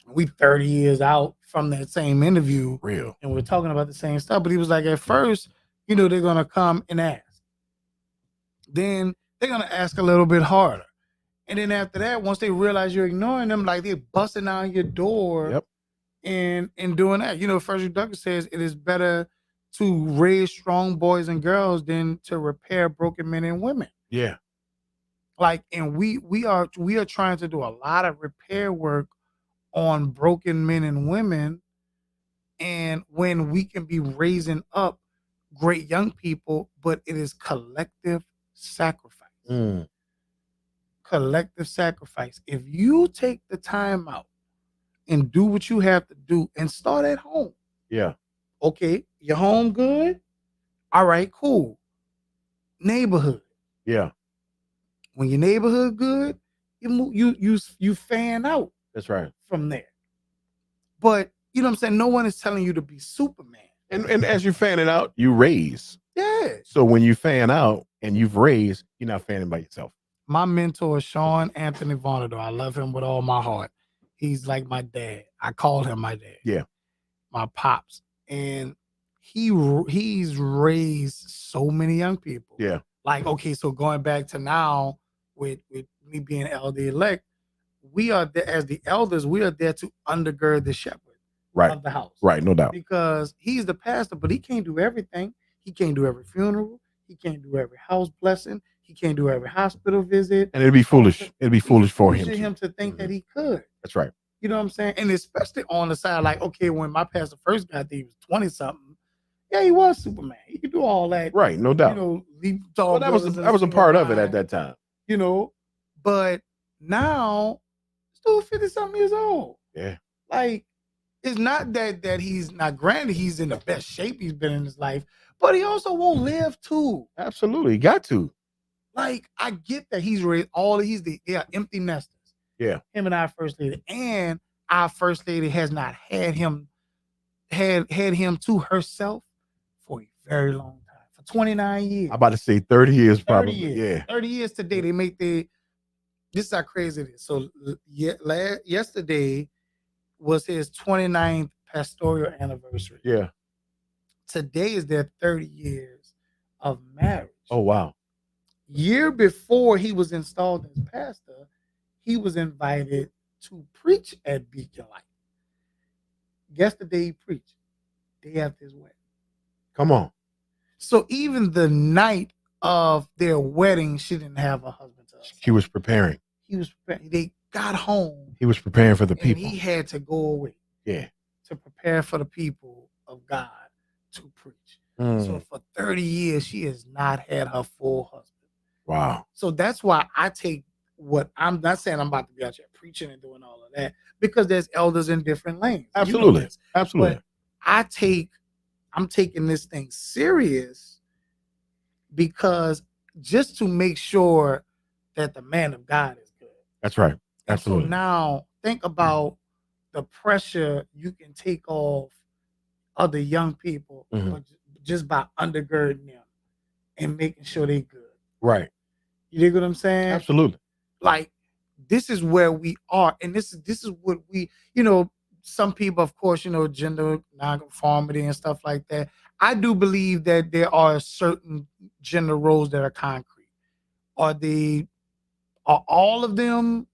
We 30 years out from that same interview. Real. And we're talking about the same stuff. But he was like, at first, they're going to come and ask. Then they're going to ask a little bit harder. And then after that, once they realize you're ignoring them, like they're busting down your door. Yep. And doing that. Frederick Douglass says it is better to raise strong boys and girls than to repair broken men and women. Yeah. Like, and we are trying to do a lot of repair work on broken men and women. And when we can be raising up great young people, but it is collective sacrifice. Collective sacrifice. If you take the time out and do what you have to do and start at home. Yeah. Okay, your home good? All right, cool. Neighborhood. Yeah. When your neighborhood good, you fan out. That's right. From there. But you know what I'm saying? No one is telling you to be Superman. And as you fan it out, you raise. Yeah. So when you fan out and you've raised, you're not fanning by yourself. My mentor, Sean Anthony Vonador, I love him with all my heart. He's like my dad. I call him my dad. Yeah. My pops. And he's raised so many young people. Yeah. Like, okay, so going back to now with me being elder elect, we are there as the elders, we are there to undergird the shepherd of the house. Right, no doubt. Because he's the pastor, but he can't do everything. He can't do every funeral. He can't do every house blessing. He can't do every hospital visit. And it'd be foolish. It'd be foolish for him to think that he could. That's right. You know what I'm saying? And especially on the side, like, okay, when my pastor first got there, he was 20-something. Yeah, he was Superman. He could do all that. Right, no doubt. Well, that was a part of it at that time. But now, still 50-something years old. Yeah. Like, it's not that he's not, granted, he's in the best shape he's been in his life, but he also won't live too. Absolutely. Got to. Like, I get that he's raised they are empty nesters. Yeah. Him and our first lady. And our first lady has not had him to herself for a very long time. For 29 years. I'm about to say 30 years probably. 30 years. Yeah. 30 years today. They make this is how crazy it is. So yesterday was his 29th pastoral anniversary. Yeah. Today is their 30 years of marriage. Oh, wow. Year before he was installed as pastor, he was invited to preach at Beacon Light. Guess the day he preached? Day after his wedding. Come on. So even the night of their wedding, she didn't have a husband to herself. He was preparing. They got home. He was preparing for the people. He had to go away. Yeah. To prepare for the people of God to preach. So for 30 years, she has not had her full husband. Wow. So that's why I take I'm not saying I'm about to be out here preaching and doing all of that, because there's elders in different lanes. Absolutely. Absolutely. But I'm taking this thing serious because just to make sure that the man of God is good. That's right. Absolutely. So now think about the pressure you can take off other young people just by undergirding them and making sure they're good. Right. You dig what I'm saying? Absolutely. Like, this is where we are. And this is what we, some people, of course, gender nonconformity and stuff like that. I do believe that there are certain gender roles that are concrete. Are all of them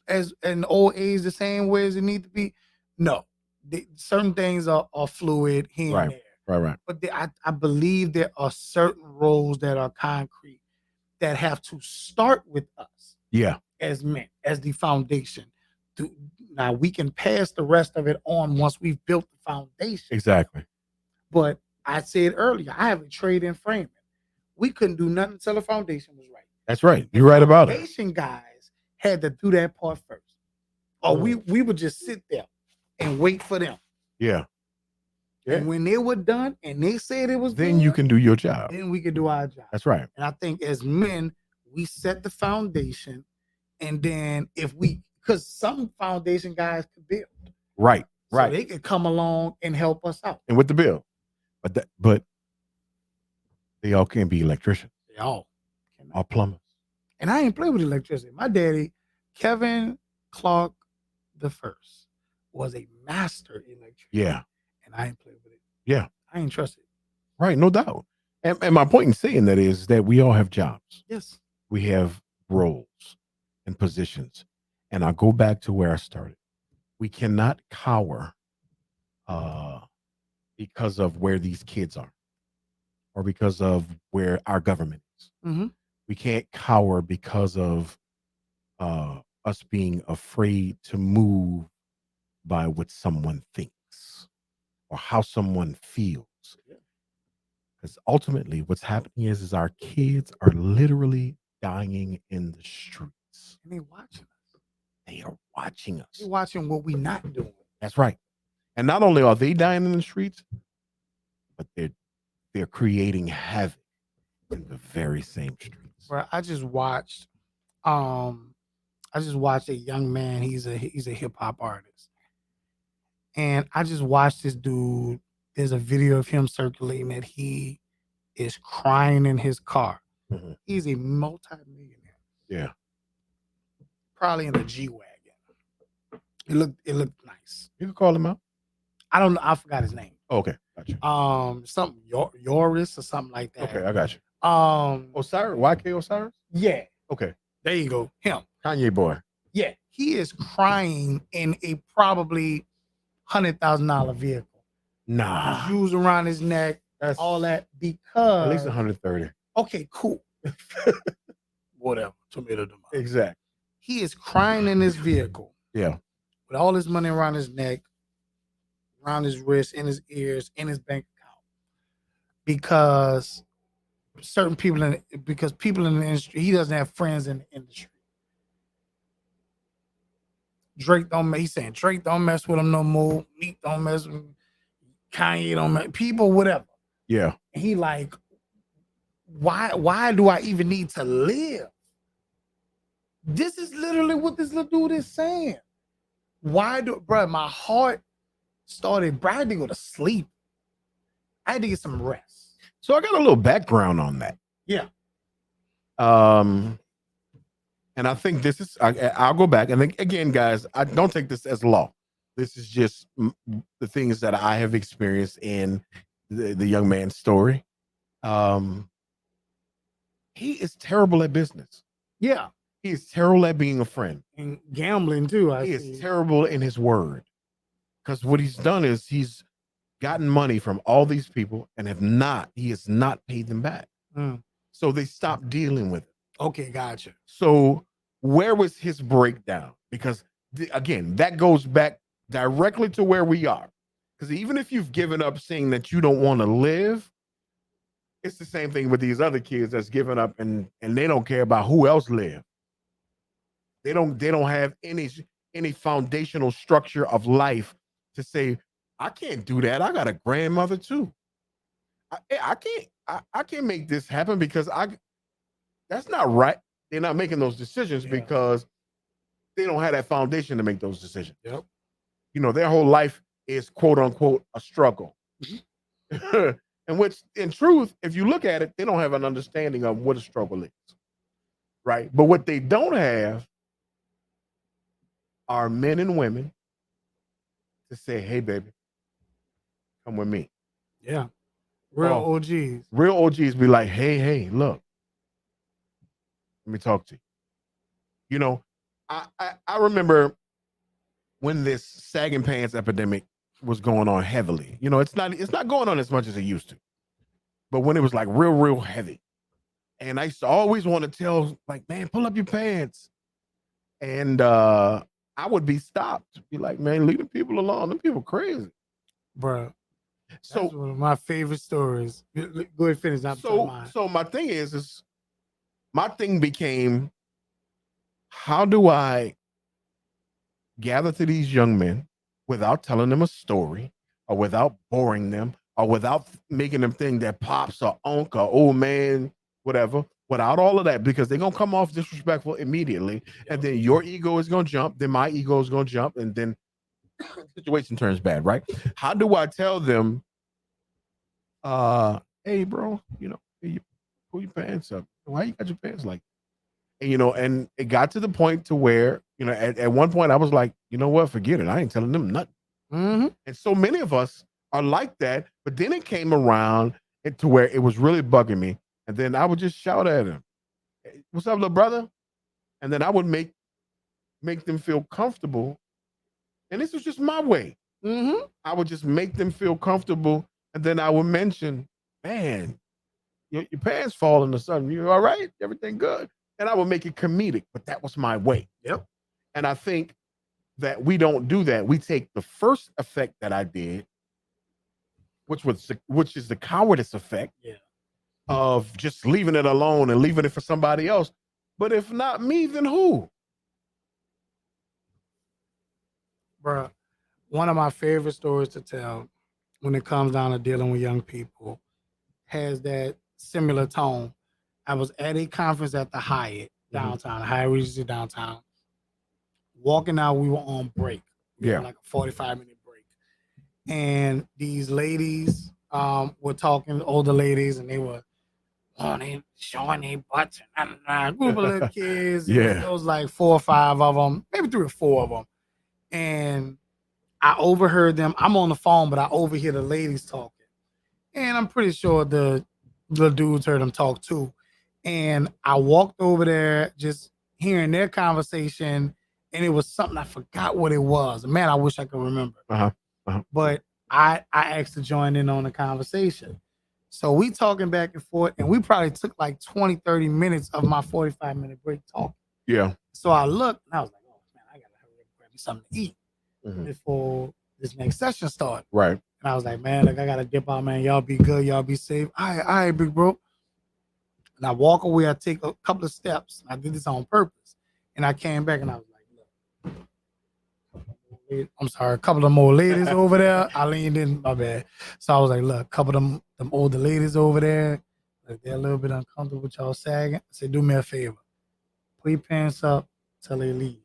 as in old age the same way as it need to be? No. Certain things are fluid here and there. Right. But I believe there are certain roles that are concrete that have to start with us. Yeah. As men, as the foundation. Now we can pass the rest of it on once we've built the foundation. Exactly. But I said earlier, I have a trade in framing. We couldn't do nothing until the foundation was right. That's right. You're right about it. Foundation guys had to do that part first. Or we would just sit there and wait for them. Yeah. Yeah. And when they were done and they said it was Then done, you can do your job. then we can do our job. That's right. And I think as men, we set the foundation, and then because some foundation guys could build. Right. So they could come along and help us out. And with the bill. But they all can't be electricians. They all plumbers. And I ain't play with electricity. My daddy, Kevin Clark the First, was a master electrician. Yeah. And I ain't play with it. Yeah. I ain't trust it. Right, no doubt. And my point in saying that is that we all have jobs. Yes. We have roles and positions. And I'll go back to where I started. We cannot cower because of where these kids are or because of where our government is. Mm-hmm. We can't cower because of us being afraid to move by what someone thinks or how someone feels. Because ultimately what's happening is our kids are literally dying in the streets. And they watching us. They are watching us. They're watching what we not doing. That's right. And not only are they dying in the streets, but they're creating havoc in the very same streets. Bro, I just watched a young man. He's a hip hop artist. And I just watched this dude. There's a video of him circulating that he is crying in his car. Mm-hmm. He's a multi-millionaire. Yeah. Probably in a G-Wagon. It looked nice. You can call him out. I don't know. I forgot his name. Oh, okay. Gotcha. Something Yoris or something like that. Okay, I got you. Osiris, YK Osiris? Yeah. Okay. There you go. Him. Kanye boy. Yeah. He is crying in a probably $100,000 vehicle. Nah. Shoes around his neck, That's all that, because at least 130. Okay, cool. Whatever. Tomato. Exactly. He is crying in his vehicle. Yeah. With all his money around his neck, around his wrist, in his ears, in his bank account. Because people in the industry, he doesn't have friends in the industry. He's saying Drake don't mess with him no more. Meek don't mess with him. Kanye don't mess, people, whatever. Yeah. And he like, why do I even need to live? This is literally what this little dude is saying. Bro, my heart started, bro, I had to go to sleep. I had to get some rest. So I got a little background on that. Yeah. And I think this is, I'll go back. And then, again, guys, I don't take this as law. This is just the things that I have experienced in the young man's story. He is terrible at business. Yeah. He is terrible at being a friend. And gambling too. He is terrible in his word. Because what he's done is he's gotten money from all these people and he has not paid them back. So they stopped dealing with it. Okay, gotcha. So where was his breakdown? Because again, that goes back directly to where we are. Because even if you've given up saying that you don't want to live, it's the same thing with these other kids that's given up and they don't care about who else live. They don't have any foundational structure of life to say, I can't do that. I got a grandmother too. I can't make this happen because that's not right. They're not making those decisions because they don't have that foundation to make those decisions. Yep. You know, their whole life is quote unquote a struggle. And which in truth, if you look at it, they don't have an understanding of what a struggle is. Right. But what they don't have are men and women to say, hey, baby, come with me. Yeah. Real OGs. Real OGs be like, hey, look, let me talk to you. You know, I remember when this sagging pants epidemic was going on heavily. You know, it's not going on as much as it used to. But when it was like real heavy. And I used to always want to tell, like, man, pull up your pants. And I would be stopped. Be like, man, leave the people alone. Them people crazy. Bro. So that's one of my favorite stories. Go ahead, finish. So my thing is my thing became, how do I gather to these young men without telling them a story, or without boring them, or without making them think that pops or uncle or old man, whatever, without all of that, because they're gonna come off disrespectful immediately, and then your ego is gonna jump, then my ego is gonna jump, and then the situation turns bad, right? How do I tell them, hey bro, hey, you pull your pants up. Why you got your pants like that? And it got to the point to where, at one point I was like, you know what, forget it. I ain't telling them nothing. Mm-hmm. And so many of us are like that, but then it came around to where it was really bugging me. And then I would just shout at him, hey, what's up, little brother? And then I would make them feel comfortable. And this was just my way. Mm-hmm. I would just make them feel comfortable. And then I would mention, man, your pants falling or something. You all right? Everything good? And I would make it comedic, but that was my way. Yep. And I think that we don't do that. We take the first effect that I did, which is the cowardice effect, of just leaving it alone and leaving it for somebody else. But if not me, then who? Bruh, one of my favorite stories to tell when it comes down to dealing with young people has that similar tone. I was at a conference at the Hyatt downtown, the Hyatt Regency downtown. Walking out, we were on break. We had like a 45-minute break. And these ladies were talking, older ladies, and they were they showing their butts. A group of little kids. There was like 4 or 5 of them, maybe 3 or 4 of them. And I overheard them. I'm on the phone, but I overhear the ladies talking. And I'm pretty sure the dudes heard them talk too. And I walked over there just hearing their conversation, and it was something I forgot what it was. Man, I wish I could remember. But I asked to join in on the conversation. So we talking back and forth, and we probably took like 20, 30 minutes of my 45-minute break talking. Yeah. So I looked, and I was like, oh, man, I got to hurry up and grab me something to eat before this next session started. Right. And I was like, man, I got to dip out, man. Y'all be good. Y'all be safe. All right, big bro. And I walk away. I take a couple of steps. I did this on purpose. And I came back, and I was like, look. I'm sorry, a couple of more ladies over there. I leaned in, my bad. So I was like, look, a couple of them older ladies over there, like they're a little bit uncomfortable with y'all sagging. I said, do me a favor. Put your pants up till they leave.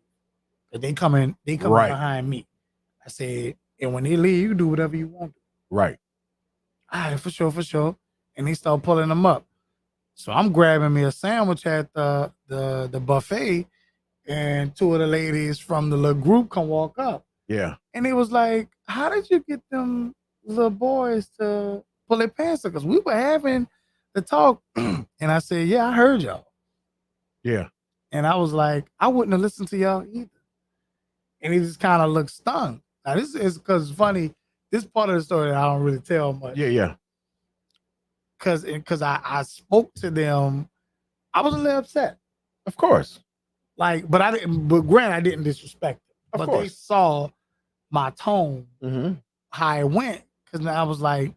They coming behind me. I said, and when they leave, you do whatever you want to. Right. All right, for sure. And they start pulling them up. So I'm grabbing me a sandwich at the buffet, and 2 of the ladies from the little group come walk up. Yeah. And it was like, how did you get them little boys to pull their pants up? Because we were having the talk. And I said, yeah, I heard y'all. Yeah. And I was like, I wouldn't have listened to y'all either. And he just kind of looked stung. Now, this is because it's funny. This part of the story I don't really tell much. Yeah. Because I spoke to them. I was a little upset. Of course. But granted, I didn't disrespect them. But they saw my tone, how it went. Because I was like,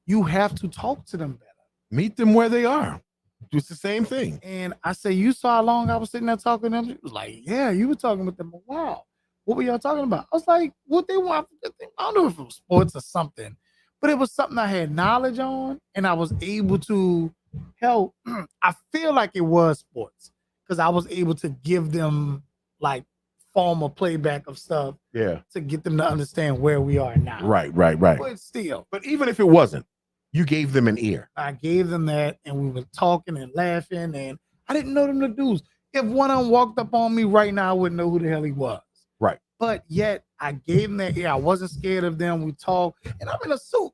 you have to talk to them better. Meet them where they are. It's the same thing. And I said, you saw how long I was sitting there talking to them? He was like, yeah, you were talking with them a while. What were y'all talking about? I was like, what they want? I don't know if it was sports or something, but it was something I had knowledge on, and I was able to help. I feel like it was sports because I was able to give them like formal playback of stuff to get them to understand where we are now. Right. But still. But even if it wasn't, you gave them an ear. I gave them that, and we were talking and laughing, and I didn't know them the dudes. If one of them walked up on me right now, I wouldn't know who the hell he was. Right. But yet, I gave them that ear. I wasn't scared of them. We talked, and I'm in a suit.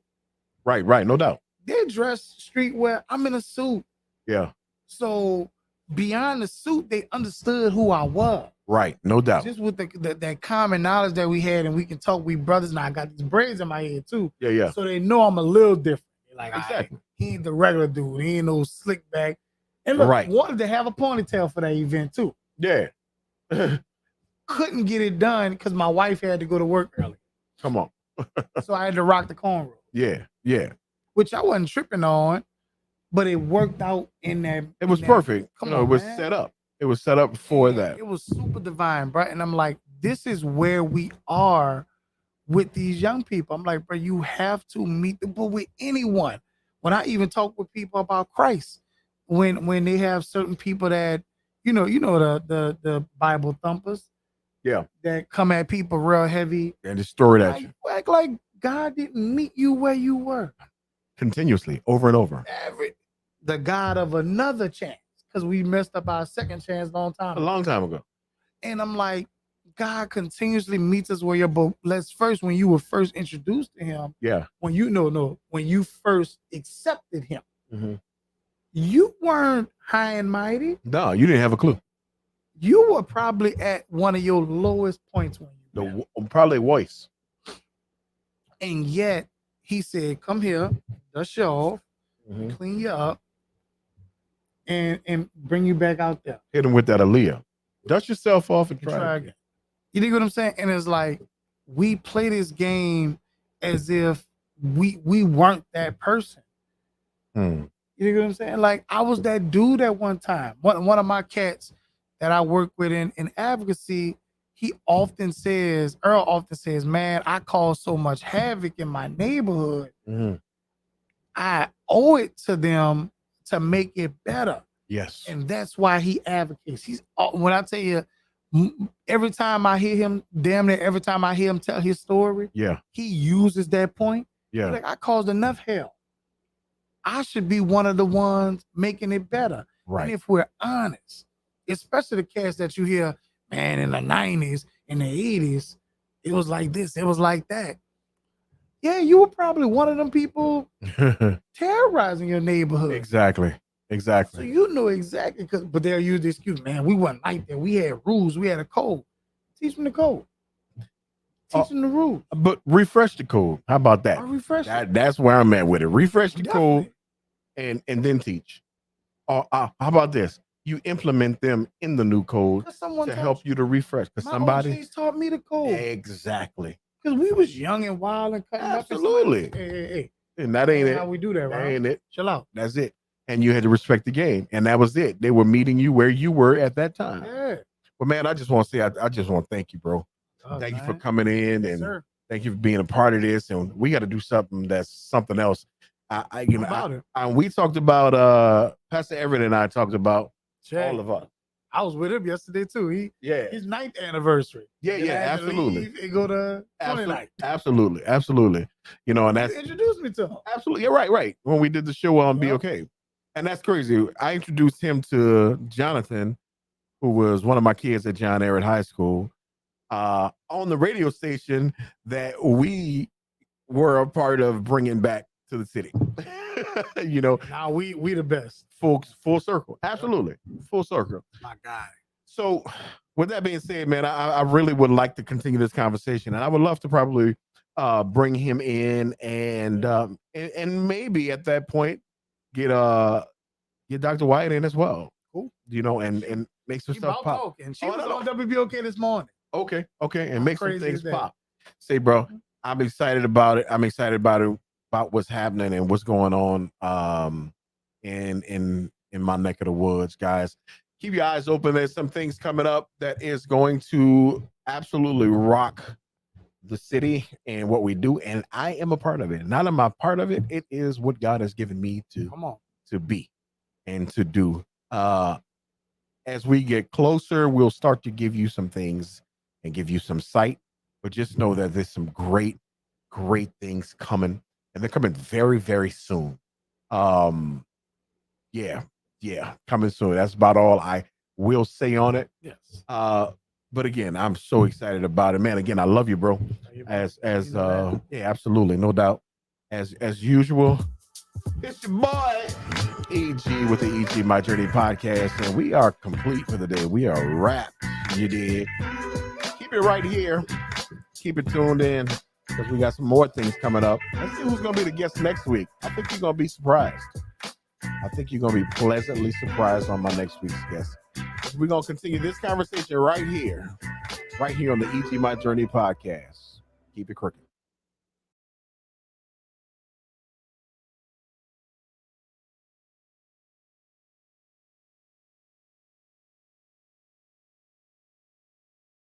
Right. No doubt. They're dressed streetwear. I'm in a suit. Yeah. So beyond the suit, they understood who I was. Right. No doubt. Just with that common knowledge that we had, and we can talk. We brothers now. I got these braids in my head too. Yeah. So they know I'm a little different. They're like, exactly. He ain't the regular dude. He ain't no slick back. And look, wanted to have a ponytail for that event too. Yeah. Couldn't get it done because my wife had to go to work early. Come on. So I had to rock the cornrow. Yeah. Which I wasn't tripping on, but it worked out in that. It was perfect. It was set up. It was set up for that. It was super divine, bro. And I'm like, this is where we are with these young people. I'm like, bro, you have to meet the book with anyone. When I even talk with people about Christ, when they have certain people that, the Bible thumpers, Yeah. that come at people real heavy And destroy that like, act like God didn't meet you where you were. continuously, over and over. The God of another chance, because we messed up our second chance A long time ago. And I'm like, God continuously meets us where you're. But when you were first introduced to Him, when you first accepted Him, you weren't high and mighty. No, you didn't have a clue. You were probably at one of your lowest points when you probably voice. And yet He said, "Come here, dust you off, clean you up, and bring you back out there." Hit him with that Aaliyah. Dust yourself off and try again. You know what I'm saying? And it's like we play this game as if we weren't that person. You know what I'm saying? Like I was that dude at one time. One of my cats that I work with in advocacy, Earl often says, man, I cause so much havoc in my neighborhood. I owe it to them to make it better. Yes. And that's why he advocates. When I tell you, every time I hear him, damn near every time I hear him tell his story, he uses that point. Yeah. Like I caused enough hell. I should be one of the ones making it better. Right. And if we're honest, especially the cats that you hear, man, in the 90s, in the 80s, it was like this, it was like that. Yeah, you were probably one of them people terrorizing your neighborhood. Exactly. So you know exactly, but they'll use the excuse, man, we wasn't like that. We had rules, we had a code. Teach them the code. Teach them the rules. But refresh the code. How about that? That's where I'm at with it. Refresh the code and then teach. How about this? You implement them in the new code to help you to refresh. Because somebody taught me the code. Exactly. Because we was young and wild and cutting up. Absolutely. Hey. And that ain't it. How we do that, right? That ain't it. Chill out. That's it. And you had to respect the game. And that was it. They were meeting you where you were at that time. Yeah. But man, I just want to say, I just want to thank you, bro. Thank you for coming in, and thank you for being a part of this. And we got to do something that's something else. We talked about Pastor Everett and I talked about all of us. I was with him yesterday too. His 9th anniversary. Yeah, absolutely. He go to 29th. Absolutely. You know, and that's you introduced me to him. Absolutely. Yeah, right. When we did the show on Be Okay. And that's crazy. I introduced him to Jonathan, who was one of my kids at John Ehret High School, on the radio station that we were a part of bringing back to the city. You know, now we the best. Full circle. Absolutely. Full circle. My guy. So with that being said, man, I really would like to continue this conversation, and I would love to probably bring him in and maybe at that point get Dr. Wyatt in as well. Cool. You know, and make some stuff pop. And she was on WBOK this morning. Okay. And make some things pop. Say, bro, I'm excited about it. I'm excited about what's happening and what's going on in my neck of the woods, guys. Keep your eyes open. There's some things coming up that is going to absolutely rock the city and what we do, and I am a part of it. Not am I part of it. It is what God has given me to be and to do. As we get closer, we'll start to give you some things and give you some sight, but just know that there's some great things coming, and they're coming very, very soon. Yeah, coming soon. That's about all I will say on it. Yes. But again, I'm so excited about it, man. Again, I love you, bro. Yeah, absolutely, no doubt. As usual, it's your boy EG with the EGMJ podcast, and we are complete for the day. We are wrapped. You did. Keep it right here. Keep it tuned in because we got some more things coming up. Let's see who's gonna be the guest next week. I think you're gonna be surprised. I think you're gonna be pleasantly surprised on my next week's guest. We're gonna continue this conversation right here on the EGMJ podcast. Keep it crooked.